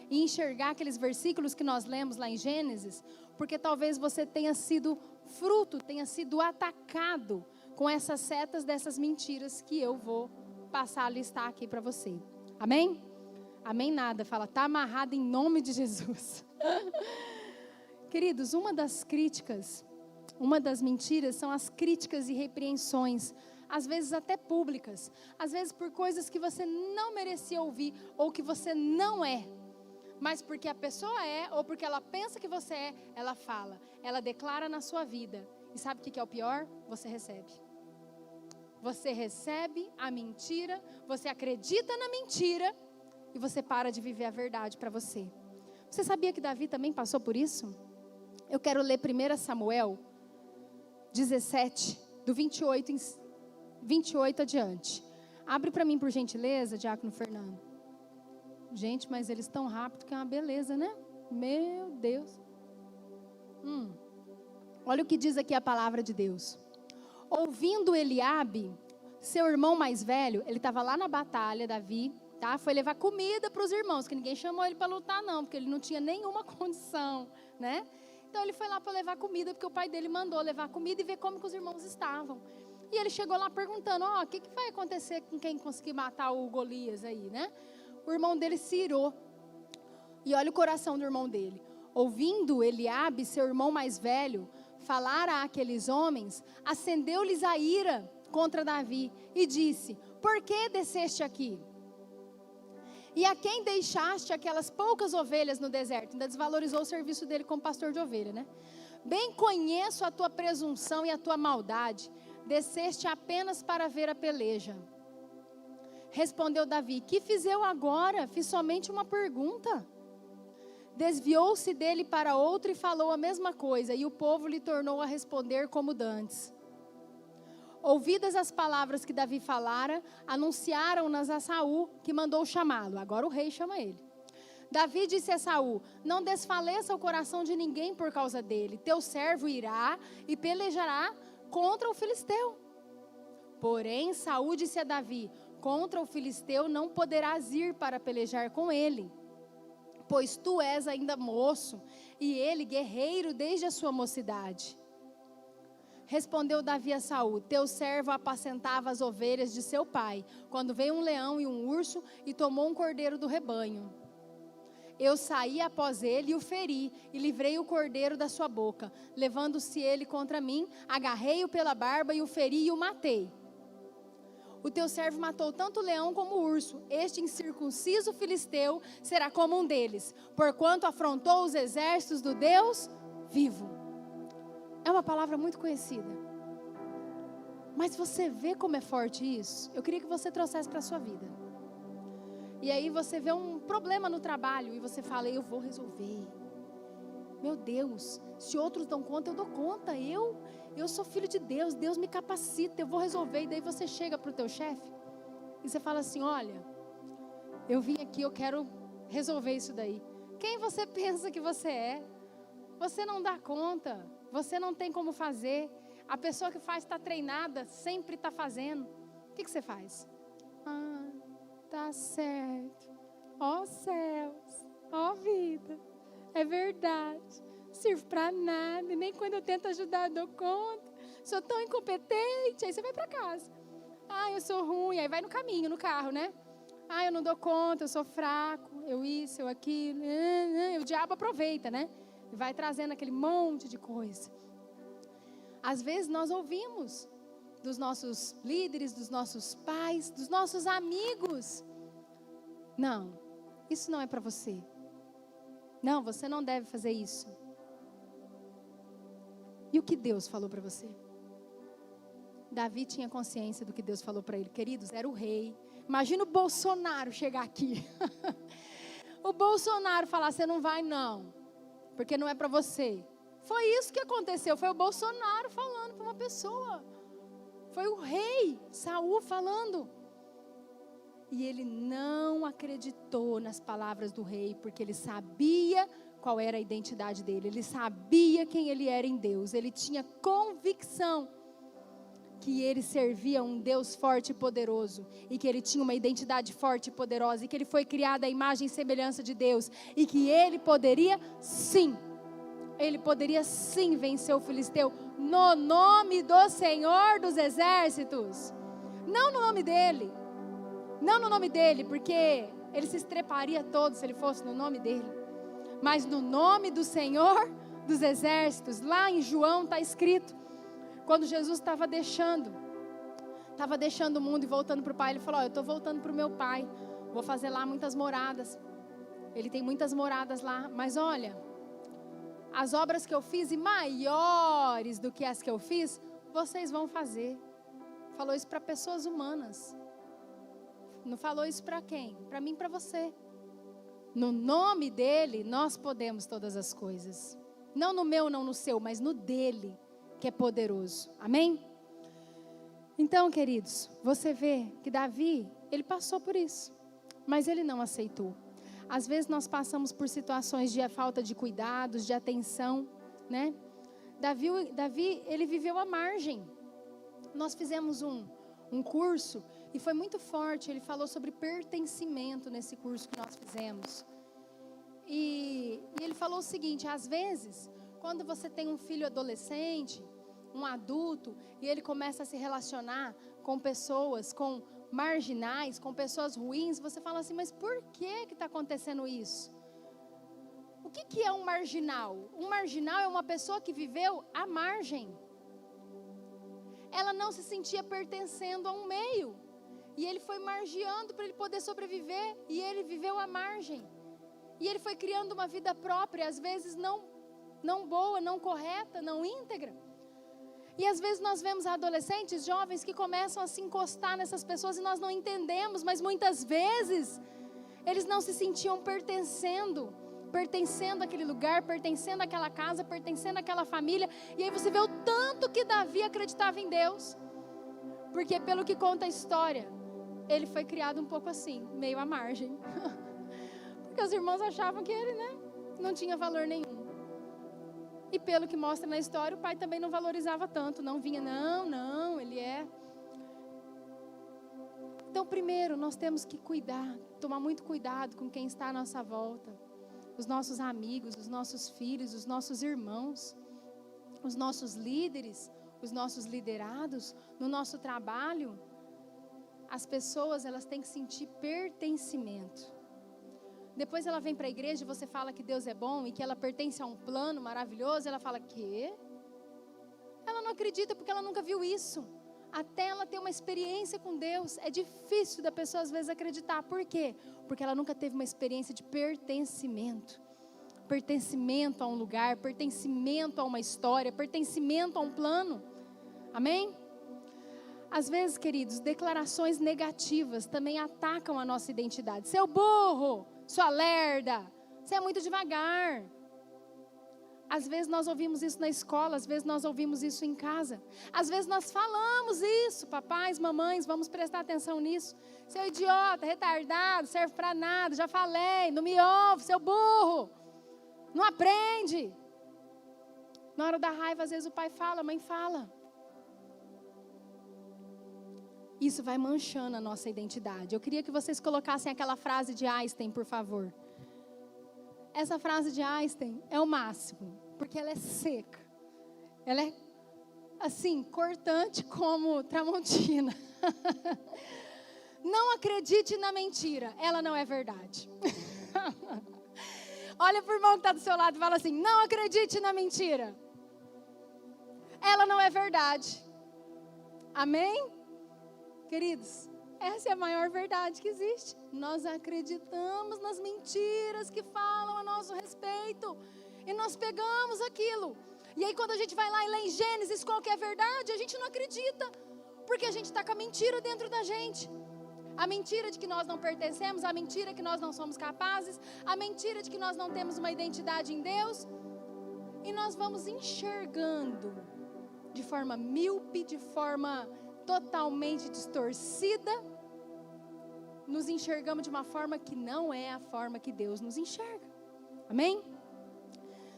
e enxergar aqueles versículos que nós lemos lá em Gênesis, porque talvez você tenha sido fruto, tenha sido atacado com essas setas dessas mentiras que eu vou passar a listar aqui para você. Amém? Amém nada. Fala, está amarrado em nome de Jesus. Queridos, uma das críticas, uma das mentiras são as críticas e repreensões, às vezes até públicas, às vezes por coisas que você não merecia ouvir ou que você não é. Mas porque a pessoa é, ou porque ela pensa que você é, ela fala, ela declara na sua vida. E sabe o que é o pior? Você recebe. Você recebe a mentira, você acredita na mentira e você para de viver a verdade para você. Você sabia que Davi também passou por isso? Eu quero ler 1 Samuel 17, do 28 adiante. Abre para mim, por gentileza, Diácono Fernando. Gente, mas eles estão rápido que é uma beleza, né? Meu Deus. Olha o que diz aqui a palavra de Deus. Ouvindo Eliabe, seu irmão mais velho, ele estava lá na batalha, Davi, tá? Foi levar comida para os irmãos, que ninguém chamou ele para lutar não, porque ele não tinha nenhuma condição, né? Então ele foi lá para levar comida, porque o pai dele mandou levar comida e ver como que os irmãos estavam. E ele chegou lá perguntando, o que vai acontecer com quem conseguir matar o Golias aí, né? O irmão dele se irou. E olha o coração do irmão dele. Ouvindo Eliabe, seu irmão mais velho, falar àqueles homens, acendeu-lhes a ira contra Davi e disse, por que desceste aqui? E a quem deixaste aquelas poucas ovelhas no deserto? Ainda desvalorizou o serviço dele como pastor de ovelha, né? Bem conheço a tua presunção e a tua maldade. Desceste apenas para ver a peleja. Respondeu Davi, que fiz eu agora? Fiz somente uma pergunta. Desviou-se dele para outro e falou a mesma coisa, e o povo lhe tornou a responder como dantes. Ouvidas as palavras que Davi falara, anunciaram-nas a Saul, que mandou chamá-lo. Agora o rei chama ele. Davi disse a Saul, não desfaleça o coração de ninguém por causa dele. Teu servo irá e pelejará contra o filisteu. Porém, Saul disse a Davi, contra o filisteu não poderás ir para pelejar com ele, pois tu és ainda moço, e ele guerreiro desde a sua mocidade. Respondeu Davi a Saul: teu servo apacentava as ovelhas de seu pai, quando veio um leão e um urso e tomou um cordeiro do rebanho. Eu saí após ele e o feri, e livrei o cordeiro da sua boca. Levando-se ele contra mim, agarrei-o pela barba e o feri e o matei. O teu servo matou tanto o leão como o urso. Este incircunciso filisteu será como um deles, porquanto afrontou os exércitos do Deus vivo. É uma palavra muito conhecida. Mas você vê como é forte isso? Eu queria que você trouxesse para a sua vida. E aí você vê um problema no trabalho e você fala: eu vou resolver. Meu Deus, se outros dão conta, eu dou conta. Eu sou filho de Deus, Deus me capacita, eu vou resolver. E daí você chega para o teu chefe e você fala assim: olha, eu vim aqui, eu quero resolver isso daí. Quem você pensa que você é? Você não dá conta, você não tem como fazer. A pessoa que faz está treinada, sempre está fazendo. O que você faz? Tá certo. Ó céus, ó vida, é verdade. Não sirvo para nada, nem quando eu tento ajudar eu dou conta. Sou tão incompetente. Aí você vai para casa. Eu sou ruim. Aí vai no caminho, no carro, né? Eu não dou conta, eu sou fraco, eu isso, eu aquilo. O diabo aproveita, né? E vai trazendo aquele monte de coisa. Às vezes nós ouvimos dos nossos líderes, dos nossos pais, dos nossos amigos: não, isso não é para você. Não, você não deve fazer isso. E o que Deus falou para você? Davi tinha consciência do que Deus falou para ele. Queridos, era o rei. Imagina o Bolsonaro chegar aqui. O Bolsonaro falar: você não vai não, porque não é para você. Foi isso que aconteceu. Foi o Bolsonaro falando para uma pessoa. Foi o rei Saul falando. E ele não acreditou nas palavras do rei, porque ele sabia qual era a identidade dele. Ele sabia quem ele era em Deus. Ele tinha convicção que ele servia um Deus forte e poderoso, e que ele tinha uma identidade forte e poderosa, e que ele foi criado à imagem e semelhança de Deus, e que ele poderia sim vencer o filisteu, no nome do Senhor dos Exércitos. Não no nome dele. Não no nome dele, porque ele se estreparia todo se ele fosse no nome dele. Mas no nome do Senhor dos Exércitos. Lá em João está escrito, quando Jesus estava deixando o mundo e voltando para o Pai, ele falou: eu estou voltando para o meu Pai, vou fazer lá muitas moradas. Ele tem muitas moradas lá, mas olha, as obras que eu fiz, e maiores do que as que eu fiz, vocês vão fazer. Falou isso para pessoas humanas. Não falou isso para quem? Para mim e para você. No nome dele, nós podemos todas as coisas. Não no meu, não no seu, mas no dele, que é poderoso. Amém? Então, queridos, você vê que Davi, ele passou por isso, mas ele não aceitou. Às vezes nós passamos por situações de falta de cuidados, de atenção, né? Davi, ele viveu à margem. Nós fizemos um curso e foi muito forte. Ele falou sobre pertencimento nesse curso que nós fizemos. E ele falou o seguinte: às vezes, quando você tem um filho adolescente, um adulto, e ele começa a se relacionar com pessoas, com marginais, com pessoas ruins, você fala assim: mas por que está acontecendo isso? O que é um marginal? Um marginal é uma pessoa que viveu à margem. Ela não se sentia pertencendo a um meio, e ele foi margeando para ele poder sobreviver, e ele viveu à margem, e ele foi criando uma vida própria, às vezes não boa, não correta, não íntegra. E às vezes nós vemos adolescentes, jovens que começam a se encostar nessas pessoas e nós não entendemos, mas muitas vezes eles não se sentiam pertencendo àquele lugar, pertencendo àquela casa, pertencendo àquela família. E aí você vê o tanto que Davi acreditava em Deus, porque pelo que conta a história, ele foi criado um pouco assim, meio à margem, porque os irmãos achavam que ele, não tinha valor nenhum. E pelo que mostra na história, o pai também não valorizava tanto, não vinha, ele é. Então, primeiro, nós temos que cuidar, tomar muito cuidado com quem está à nossa volta. Os nossos amigos, os nossos filhos, os nossos irmãos, os nossos líderes, os nossos liderados, no nosso trabalho, as pessoas, elas têm que sentir pertencimento. Depois ela vem para a igreja e você fala que Deus é bom e que ela pertence a um plano maravilhoso, ela fala, quê? Ela não acredita porque ela nunca viu isso. Até ela ter uma experiência com Deus, é difícil da pessoa às vezes acreditar. Por quê? Porque ela nunca teve uma experiência de pertencimento. Pertencimento a um lugar, pertencimento a uma história, pertencimento a um plano. Amém? Às vezes, queridos, declarações negativas também atacam a nossa identidade. Seu burro, sua lerda, você é muito devagar. Às vezes nós ouvimos isso na escola, às vezes nós ouvimos isso em casa. Às vezes nós falamos isso, papais, mamães, vamos prestar atenção nisso. Seu idiota, retardado, serve para nada, já falei, não me ouve, seu burro, não aprende. Na hora da raiva, às vezes o pai fala, a mãe fala. Isso vai manchando a nossa identidade. Eu queria que vocês colocassem aquela frase de Einstein, por favor. Essa frase de Einstein é o máximo, porque ela é seca. Ela é, assim, cortante como Tramontina. Não acredite na mentira, ela não é verdade. Olha para o irmão que está do seu lado e fala assim, não acredite na mentira. Ela não é verdade. Amém? Queridos, essa é a maior verdade que existe. Nós acreditamos nas mentiras que falam a nosso respeito. E nós pegamos aquilo. E aí quando a gente vai lá e lê em Gênesis qual que é a verdade, a gente não acredita. Porque a gente está com a mentira dentro da gente. A mentira de que nós não pertencemos, a mentira que nós não somos capazes, a mentira de que nós não temos uma identidade em Deus. E nós vamos enxergando de forma míope, de forma totalmente distorcida, nos enxergamos de uma forma que não é a forma que Deus nos enxerga. Amém?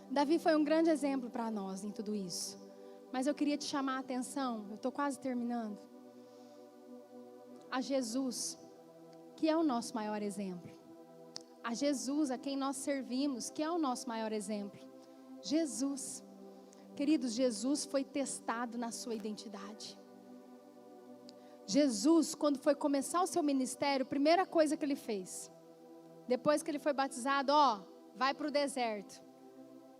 Davi foi um grande exemplo para nós em tudo isso. Mas eu queria te chamar a atenção, eu estou quase terminando, a Jesus, que é o nosso maior exemplo. A Jesus, a quem nós servimos, que é o nosso maior exemplo. Jesus. Queridos, Jesus foi testado na sua identidade. Jesus, quando foi começar o seu ministério, a primeira coisa que ele fez, depois que ele foi batizado, vai para o deserto,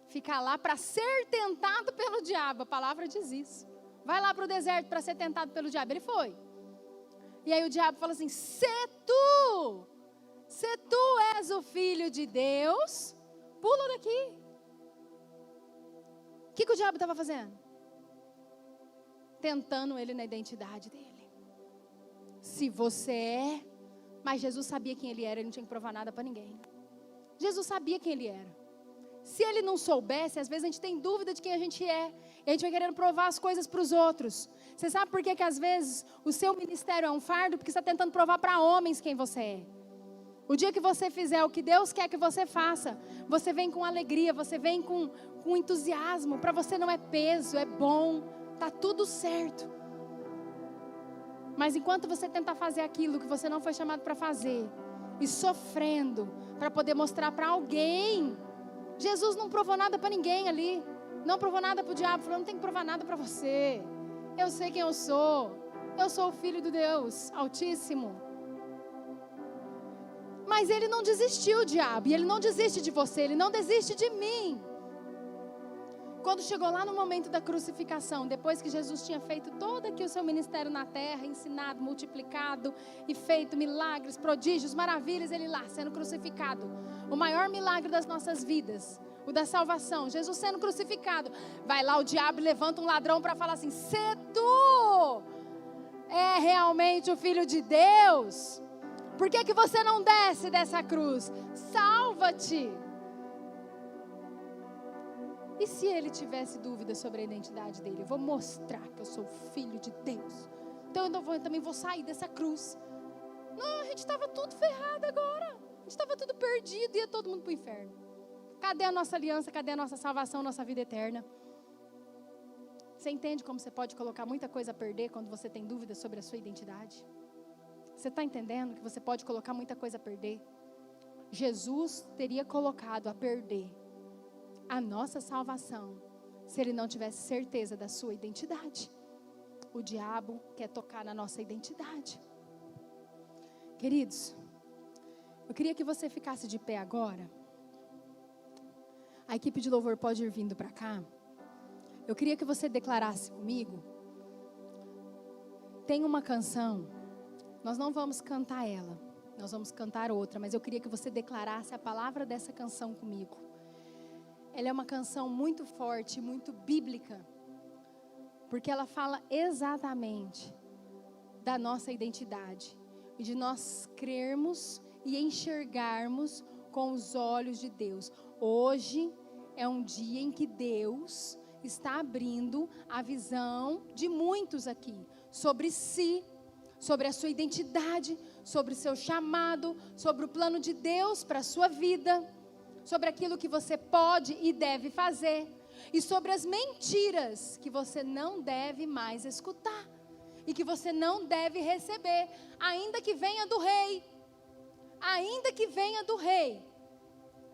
ficar lá para ser tentado pelo diabo, a palavra diz isso, vai lá para o deserto para ser tentado pelo diabo, ele foi, e aí o diabo fala assim, se tu és o filho de Deus, pula daqui. O que o diabo estava fazendo? Tentando ele na identidade dele. Se você é, mas Jesus sabia quem ele era, ele não tinha que provar nada para ninguém. Jesus sabia quem ele era. Se ele não soubesse, às vezes a gente tem dúvida de quem a gente é, e a gente vai querendo provar as coisas para os outros. Você sabe por que às vezes o seu ministério é um fardo? Porque você está tentando provar para homens quem você é. O dia que você fizer o que Deus quer que você faça, você vem com alegria, você vem com entusiasmo. Para você não é peso, é bom, está tudo certo. Mas enquanto você tenta fazer aquilo que você não foi chamado para fazer, e sofrendo, para poder mostrar para alguém, Jesus não provou nada para ninguém ali, não provou nada para o diabo, falou, não tem que provar nada para você, eu sei quem eu sou o Filho do Deus Altíssimo. Mas ele não desistiu, diabo, e ele não desiste de você, ele não desiste de mim. Quando chegou lá no momento da crucificação, depois que Jesus tinha feito todo aqui o seu ministério na terra, ensinado, multiplicado e feito milagres, prodígios, maravilhas, ele lá sendo crucificado. O maior milagre das nossas vidas, o da salvação, Jesus sendo crucificado. Vai lá o diabo e levanta um ladrão para falar assim, se tu é realmente o Filho de Deus, por que você não desce dessa cruz? Salva-te! E se ele tivesse dúvida sobre a identidade dele? Eu vou mostrar que eu sou filho de Deus. Então eu também vou sair dessa cruz. Não, a gente estava tudo ferrado agora. A gente estava tudo perdido, ia todo mundo para o inferno. Cadê a nossa aliança? Cadê a nossa salvação, nossa vida eterna? Você entende como você pode colocar muita coisa a perder quando você tem dúvidas sobre a sua identidade? Você está entendendo que você pode colocar muita coisa a perder? Jesus teria colocado a perder a nossa salvação se ele não tivesse certeza da sua identidade. O diabo quer tocar na nossa identidade. Queridos, eu queria que você ficasse de pé agora. A equipe de louvor pode ir vindo para cá. Eu queria que você declarasse comigo. Tem uma canção, nós não vamos cantar ela, nós vamos cantar outra, mas eu queria que você declarasse a palavra dessa canção comigo. Ela é uma canção muito forte, muito bíblica, porque ela fala exatamente da nossa identidade e de nós crermos e enxergarmos com os olhos de Deus. Hoje é um dia em que Deus está abrindo a visão de muitos aqui sobre si, sobre a sua identidade, sobre o seu chamado, sobre o plano de Deus para a sua vida, sobre aquilo que você pode e deve fazer, e sobre as mentiras que você não deve mais escutar, e que você não deve receber, ainda que venha do rei,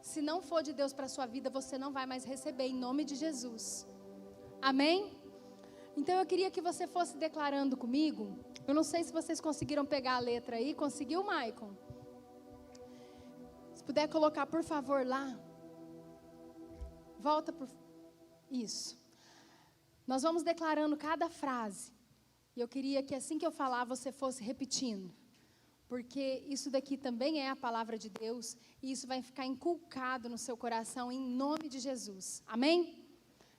se não for de Deus para a sua vida, você não vai mais receber, em nome de Jesus, amém? Então eu queria que você fosse declarando comigo. Eu não sei se vocês conseguiram pegar a letra aí. Conseguiu, Maicon? Se puder colocar, por favor, lá. Volta por... Isso. Nós vamos declarando cada frase. E eu queria que assim que eu falar, você fosse repetindo. Porque isso daqui também é a palavra de Deus. E isso vai ficar inculcado no seu coração, em nome de Jesus. Amém?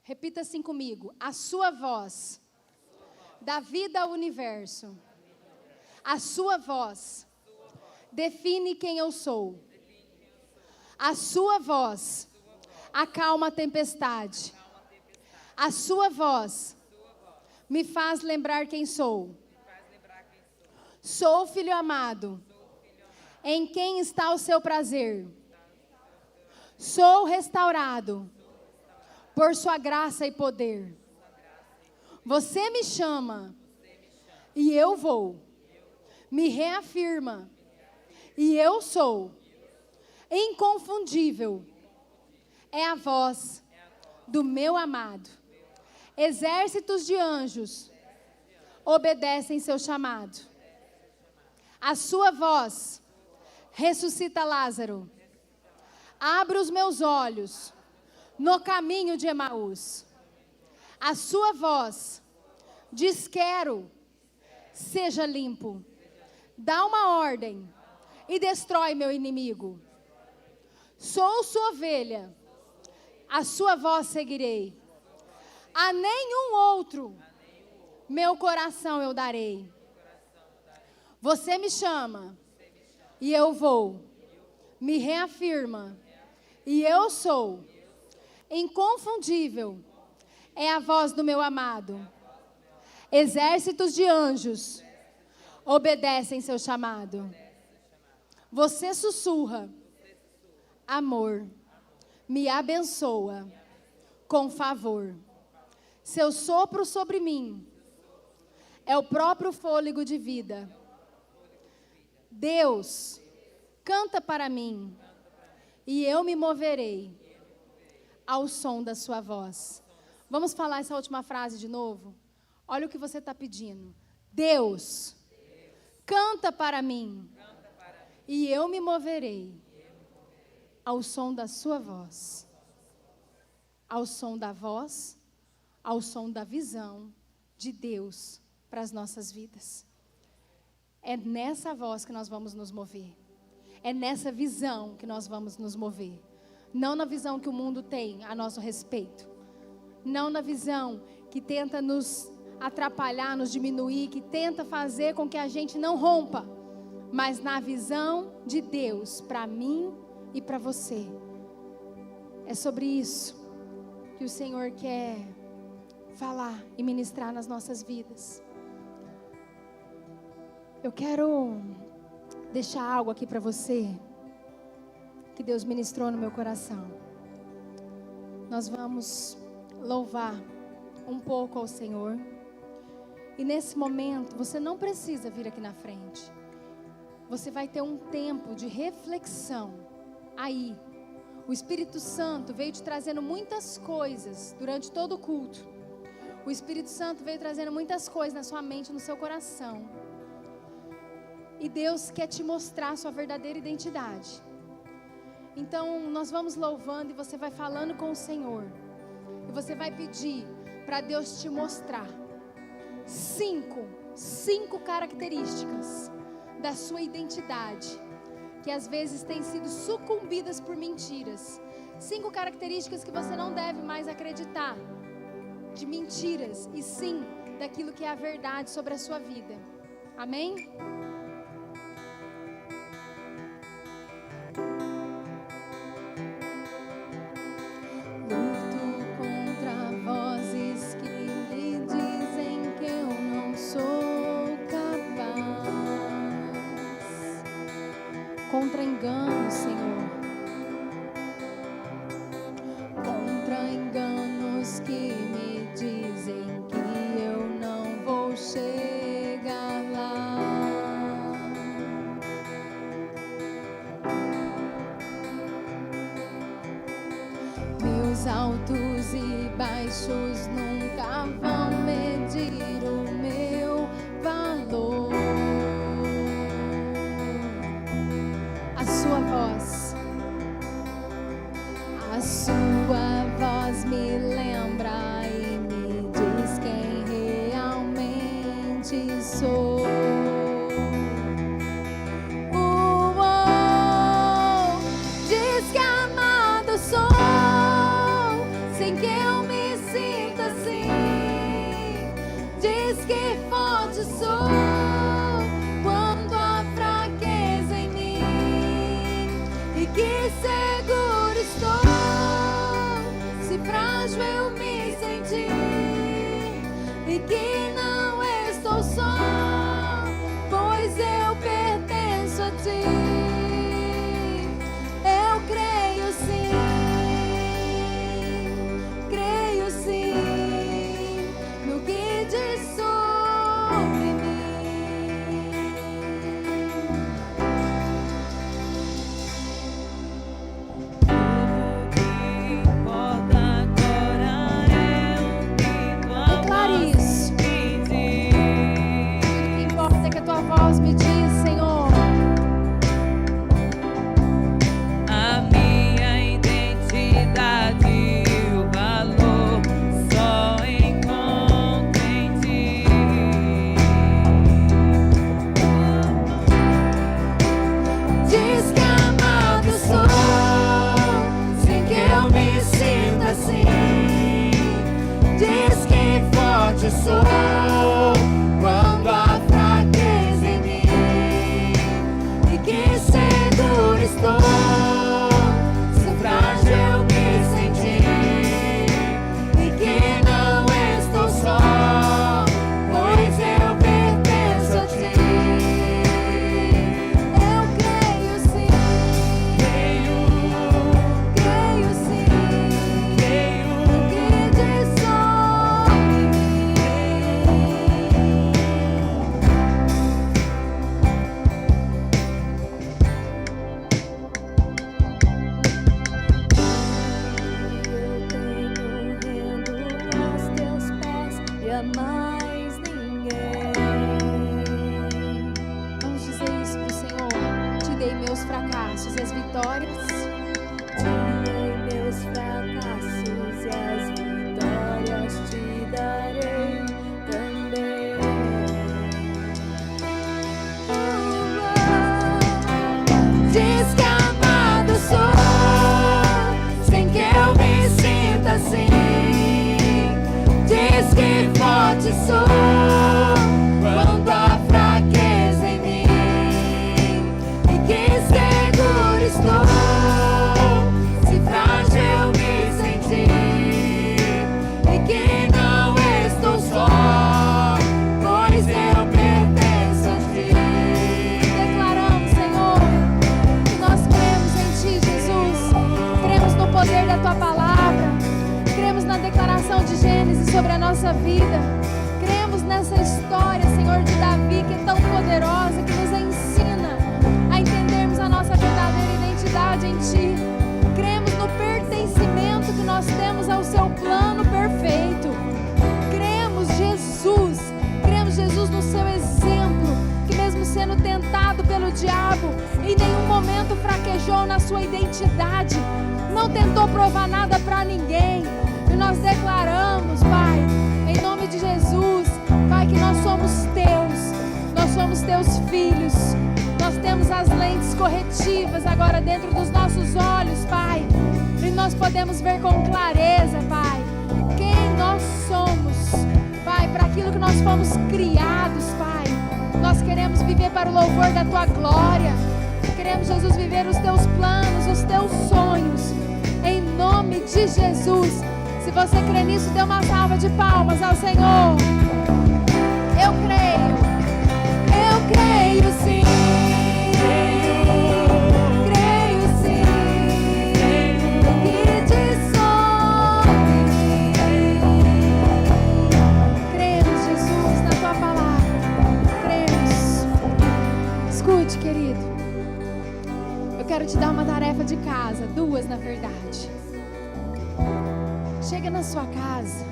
Repita assim comigo. A sua voz dá vida ao universo. A sua voz define quem eu sou. A sua voz acalma a tempestade. A sua voz me faz lembrar quem sou. Sou filho amado, em quem está o seu prazer. Sou restaurado por sua graça e poder. Você me chama e eu vou. Me reafirma e eu sou. Inconfundível é a voz do meu amado. Exércitos de anjos obedecem seu chamado. A sua voz ressuscita Lázaro. Abra os meus olhos no caminho de Emaús. A sua voz diz: quero, seja limpo. Dá uma ordem e destrói meu inimigo. Sou sua ovelha, a sua voz seguirei. A nenhum outro meu coração eu darei. Você me chama e eu vou. Me reafirma e eu sou. Inconfundível é a voz do meu amado. Exércitos de anjos obedecem seu chamado. Você sussurra amor, me abençoa com favor. Seu sopro sobre mim é o próprio fôlego de vida. Deus, canta para mim e eu me moverei ao som da sua voz. Vamos falar essa última frase de novo? Olha o que você está pedindo. Deus, canta para mim e eu me moverei ao som da sua voz. Ao som da voz, ao som da visão de Deus para as nossas vidas. É nessa voz que nós vamos nos mover. É nessa visão que nós vamos nos mover. Não na visão que o mundo tem a nosso respeito. Não na visão que tenta nos atrapalhar, nos diminuir, que tenta fazer com que a gente não rompa. Mas na visão de Deus, para mim e para você. É sobre isso que o Senhor quer falar e ministrar nas nossas vidas. Eu quero deixar algo aqui para você, que Deus ministrou no meu coração. Nós vamos louvar um pouco ao Senhor. E nesse momento, você não precisa vir aqui na frente. Você vai ter um tempo de reflexão aí, O Espírito Santo veio te trazendo muitas coisas durante todo o culto. O Espírito Santo veio trazendo muitas coisas na sua mente, no seu coração. E Deus quer te mostrar a sua verdadeira identidade. Então nós vamos louvando e você vai falando com o Senhor. E você vai pedir para Deus te mostrar cinco características da sua identidade, que às vezes têm sido sucumbidas por mentiras. 5 características que você não deve mais acreditar de mentiras, e sim daquilo que é a verdade sobre a sua vida. Amém? Contra engano, Senhor. Contra enganos que me dizem que eu não vou chegar lá. Meus altos e baixos nunca vão medir o meu valor. A sua voz me lembra e me diz quem realmente sou. Diz que amado sou, sem que eu me sinta assim. Diz que forte sou quando há fraqueza em mim, e que seguro estou se frágil eu me sentir, e que não estou só, pois eu pertenço a ti. Eu creio sim no que diz sobre mim. Declare isso. Tudo que importa é que a tua voz me diz, Senhor. A minha identidade e o valor só encontro em ti. Diz que amado sou, sem que eu me sinta assim. Diz que forte sou quando há fraqueza em mim, e que seguro estou se frágil eu me sentir, e que não estou só, pois eu pertenço a ti. Eu creio sim, creio sim, no que diz sobre mim. Eu tenho rendo aos teus pés e a mais ninguém. Vamos dizer isso pro Senhor. Te dei meus fracassos e as vitórias. Te dei meus fracassos e as vitórias te darei também. Diz que amado sou, sem que eu me sinta assim. Diz que forte sou quando há fraqueza em mim, e que seguro estou se frágil eu me sentir, e que não estou só, pois eu pertenço a ti. Declaramos, Senhor, que nós cremos em ti, Jesus. Cremos no poder da tua palavra. Cremos na declaração de Gênesis sobre a nossa vida. Cremos o diabo em nenhum momento fraquejou na sua identidade, não tentou provar nada para ninguém. E nós declaramos, Pai, em nome de Jesus, Pai, que nós somos teus filhos. Nós temos as lentes corretivas agora dentro dos nossos olhos, Pai, e nós podemos ver com clareza, Pai, quem nós somos, Pai, para aquilo que nós fomos criados, Pai. Nós queremos viver para o louvor da Tua glória. Queremos, Jesus, viver os Teus planos, os Teus sonhos, em nome de Jesus. Se você crê nisso, dê uma salva de palmas ao Senhor. Eu creio sim. Creio sim. Que te sonhe. Cremos, Jesus, na Tua palavra. Cremos. Escute, querido. Eu quero te dar uma tarefa de casa, 2 na verdade. Chega na sua casa.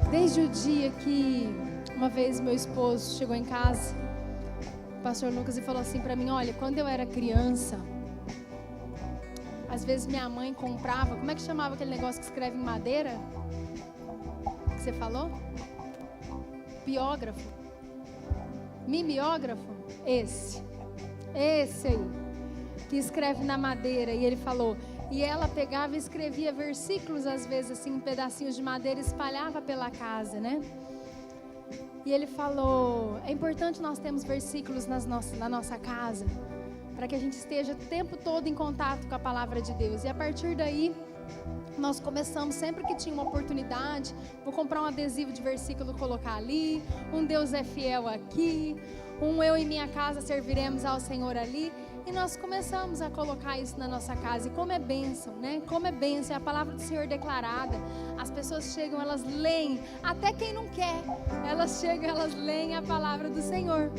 Desde o dia que uma vez meu esposo chegou em casa, o pastor Lucas, e falou assim para mim: olha, quando eu era criança, às vezes minha mãe comprava, como é que chamava aquele negócio que escreve em madeira? Que você falou? Biógrafo? Mimeógrafo? Esse aí, que escreve na madeira. E ele falou, e ela pegava e escrevia versículos, às vezes assim, em pedacinhos de madeira, espalhava pela casa, né? E ele falou, é importante nós termos versículos na nossa casa, para que a gente esteja o tempo todo em contato com a palavra de Deus. E a partir daí, nós começamos, sempre que tinha uma oportunidade, vou comprar um adesivo de versículo, colocar ali, um Deus é fiel aqui, um eu e minha casa serviremos ao Senhor ali. E nós começamos a colocar isso na nossa casa. E como é bênção, né? Como é bênção, é a palavra do Senhor declarada. As pessoas chegam, elas leem, até quem não quer, elas chegam, elas leem a palavra do Senhor.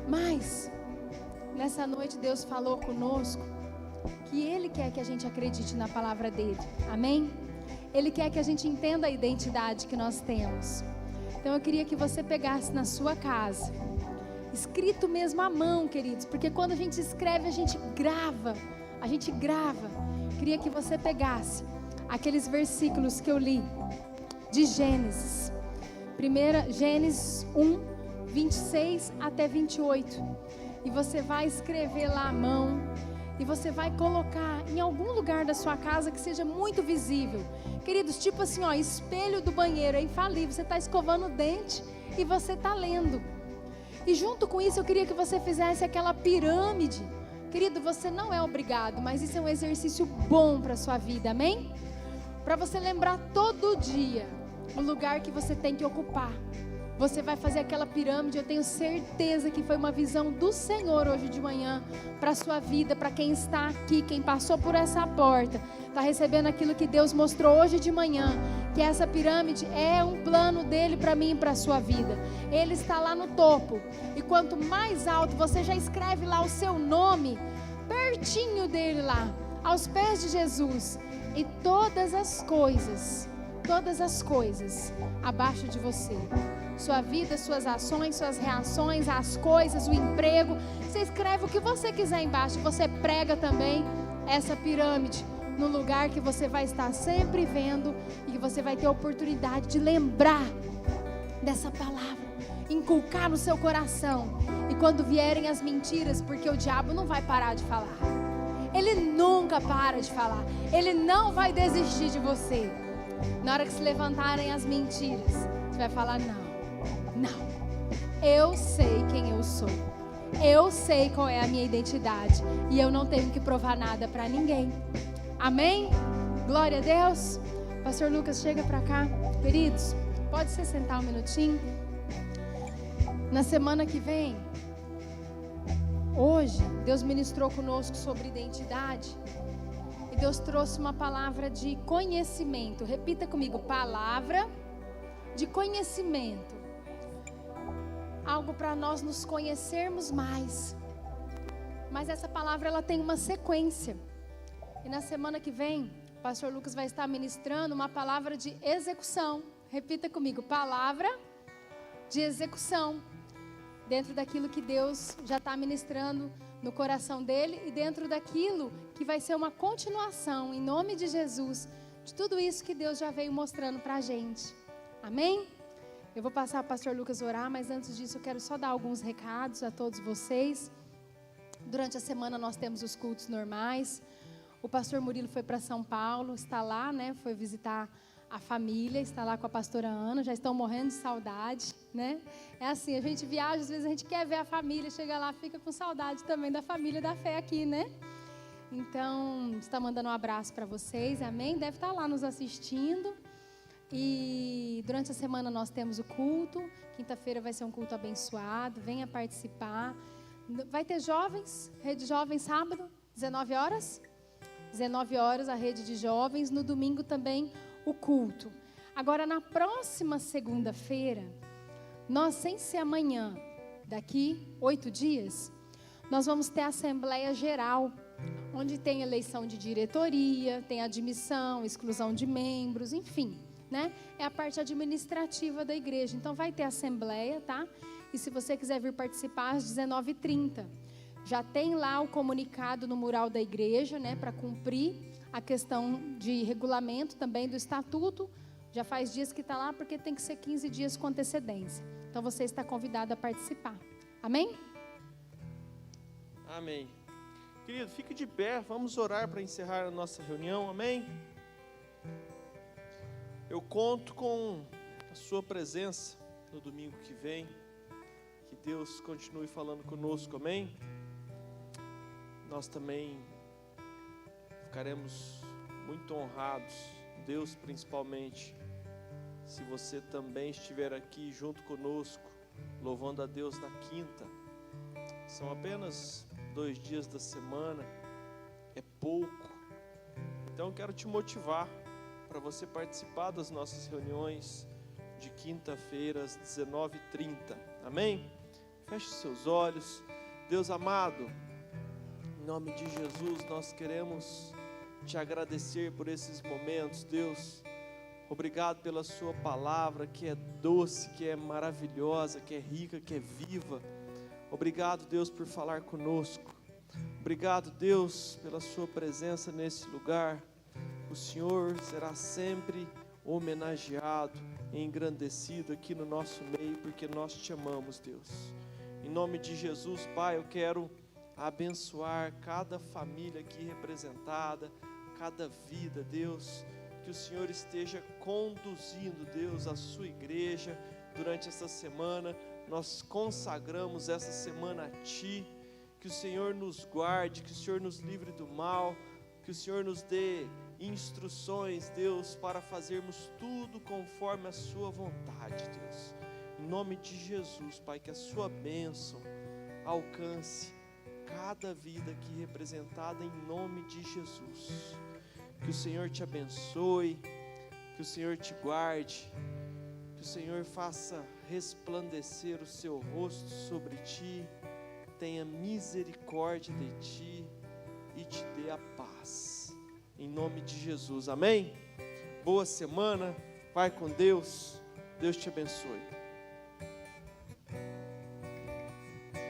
Mas, nessa noite Deus falou conosco que Ele quer que a gente acredite na palavra dEle. Amém? Ele quer que a gente entenda a identidade que nós temos. Então eu queria que você pegasse na sua casa, escrito mesmo à mão, queridos, porque quando a gente escreve, a gente grava. Queria que você pegasse aqueles versículos que eu li de Gênesis. Gênesis 1, 26 até 28. E você vai escrever lá à mão. E você vai colocar em algum lugar da sua casa que seja muito visível. Queridos, tipo assim, ó, espelho do banheiro, é infalível. Você está escovando o dente e você está lendo. E junto com isso eu queria que você fizesse aquela pirâmide. Querido, você não é obrigado, mas isso é um exercício bom para a sua vida, amém? Para você lembrar todo dia o lugar que você tem que ocupar. Você vai fazer aquela pirâmide, eu tenho certeza que foi uma visão do Senhor hoje de manhã para a sua vida, para quem está aqui, quem passou por essa porta, está recebendo aquilo que Deus mostrou hoje de manhã, que essa pirâmide é um plano dele para mim e para a sua vida. Ele está lá no topo, e quanto mais alto, você já escreve lá o seu nome, pertinho dele lá, aos pés de Jesus, e todas as coisas abaixo de você. Sua vida, suas ações, suas reações, as coisas, o emprego. Você escreve o que você quiser embaixo. Você prega também essa pirâmide no lugar que você vai estar sempre vendo e que você vai ter a oportunidade de lembrar dessa palavra, inculcar no seu coração. E quando vierem as mentiras, porque o diabo não vai parar de falar. Ele nunca para de falar. Ele não vai desistir de você. Na hora que se levantarem as mentiras, você vai falar: não, eu sei quem eu sou, eu sei qual é a minha identidade e eu não tenho que provar nada para ninguém. Amém? Glória a Deus. Pastor Lucas, chega para cá. Queridos, pode se sentar um minutinho. Na semana que vem, hoje, Deus ministrou conosco sobre identidade. E Deus trouxe uma palavra de conhecimento. Repita comigo: palavra de conhecimento. Algo para nós nos conhecermos mais. Mas essa palavra, ela tem uma sequência. E na semana que vem, o pastor Lucas vai estar ministrando uma palavra de execução. Repita comigo: palavra de execução. dentro daquilo que Deus já está ministrando no coração dele e dentro daquilo que vai ser uma continuação, em nome de Jesus, de tudo isso que Deus já veio mostrando para a gente. Amém? Eu vou passar para o pastor Lucas orar, mas antes disso eu quero só dar alguns recados a todos vocês. Durante a semana nós temos os cultos normais. O pastor Murilo foi para São Paulo, está lá, né? Foi visitar a família, está lá com a pastora Ana, já estão morrendo de saudade, né? É assim, a gente viaja, às vezes a gente quer ver a família, chega lá, fica com saudade também da família da fé aqui, né? Então, está mandando um abraço para vocês, amém? Deve estar lá nos assistindo. E durante a semana nós temos o culto, quinta-feira vai ser um culto abençoado, venha participar. Vai ter jovens, rede jovens sábado, 19 horas? 19 horas a rede de jovens, no domingo também o culto. Agora na próxima segunda-feira, nós sem ser amanhã, daqui 8 dias, nós vamos ter a Assembleia Geral, onde tem eleição de diretoria, tem admissão, exclusão de membros, enfim, né? É a parte administrativa da igreja. Então vai ter assembleia, tá? E se você quiser vir participar às 19h30, já tem lá o comunicado no mural da igreja, né? Para cumprir a questão de regulamento também do estatuto. Já faz dias que está lá, porque tem que ser 15 dias com antecedência. Então você está convidado a participar. Amém? Amém. Querido, fique de pé, vamos orar para encerrar a nossa reunião, amém? Eu conto com a sua presença no domingo que vem, que Deus continue falando conosco, amém? Nós também ficaremos muito honrados, Deus principalmente, se você também estiver aqui junto conosco, louvando a Deus na quinta. São apenas 2 dias da semana, é pouco. Então eu quero te motivar para você participar das nossas reuniões de quinta-feira às 19h30, amém? Feche seus olhos. Deus amado, em nome de Jesus nós queremos te agradecer por esses momentos, Deus. Obrigado pela sua palavra que é doce, que é maravilhosa, que é rica, que é viva. Obrigado, Deus, por falar conosco. Obrigado, Deus, pela sua presença nesse lugar. O Senhor será sempre homenageado e engrandecido aqui no nosso meio, porque nós te amamos, Deus. Em nome de Jesus, Pai, eu quero abençoar cada família aqui representada, cada vida, Deus. Que o Senhor esteja conduzindo, Deus, a sua igreja durante essa semana. Nós consagramos essa semana a Ti, que o Senhor nos guarde, que o Senhor nos livre do mal, que o Senhor nos dê instruções, Deus, para fazermos tudo conforme a Sua vontade, Deus. Em nome de Jesus, Pai, que a Sua bênção alcance cada vida aqui representada em nome de Jesus. Que o Senhor te abençoe, que o Senhor te guarde, que o Senhor faça resplandecer o seu rosto sobre ti, tenha misericórdia de ti e te dê a paz. Em nome de Jesus, amém? Boa semana, vai com Deus, Deus te abençoe.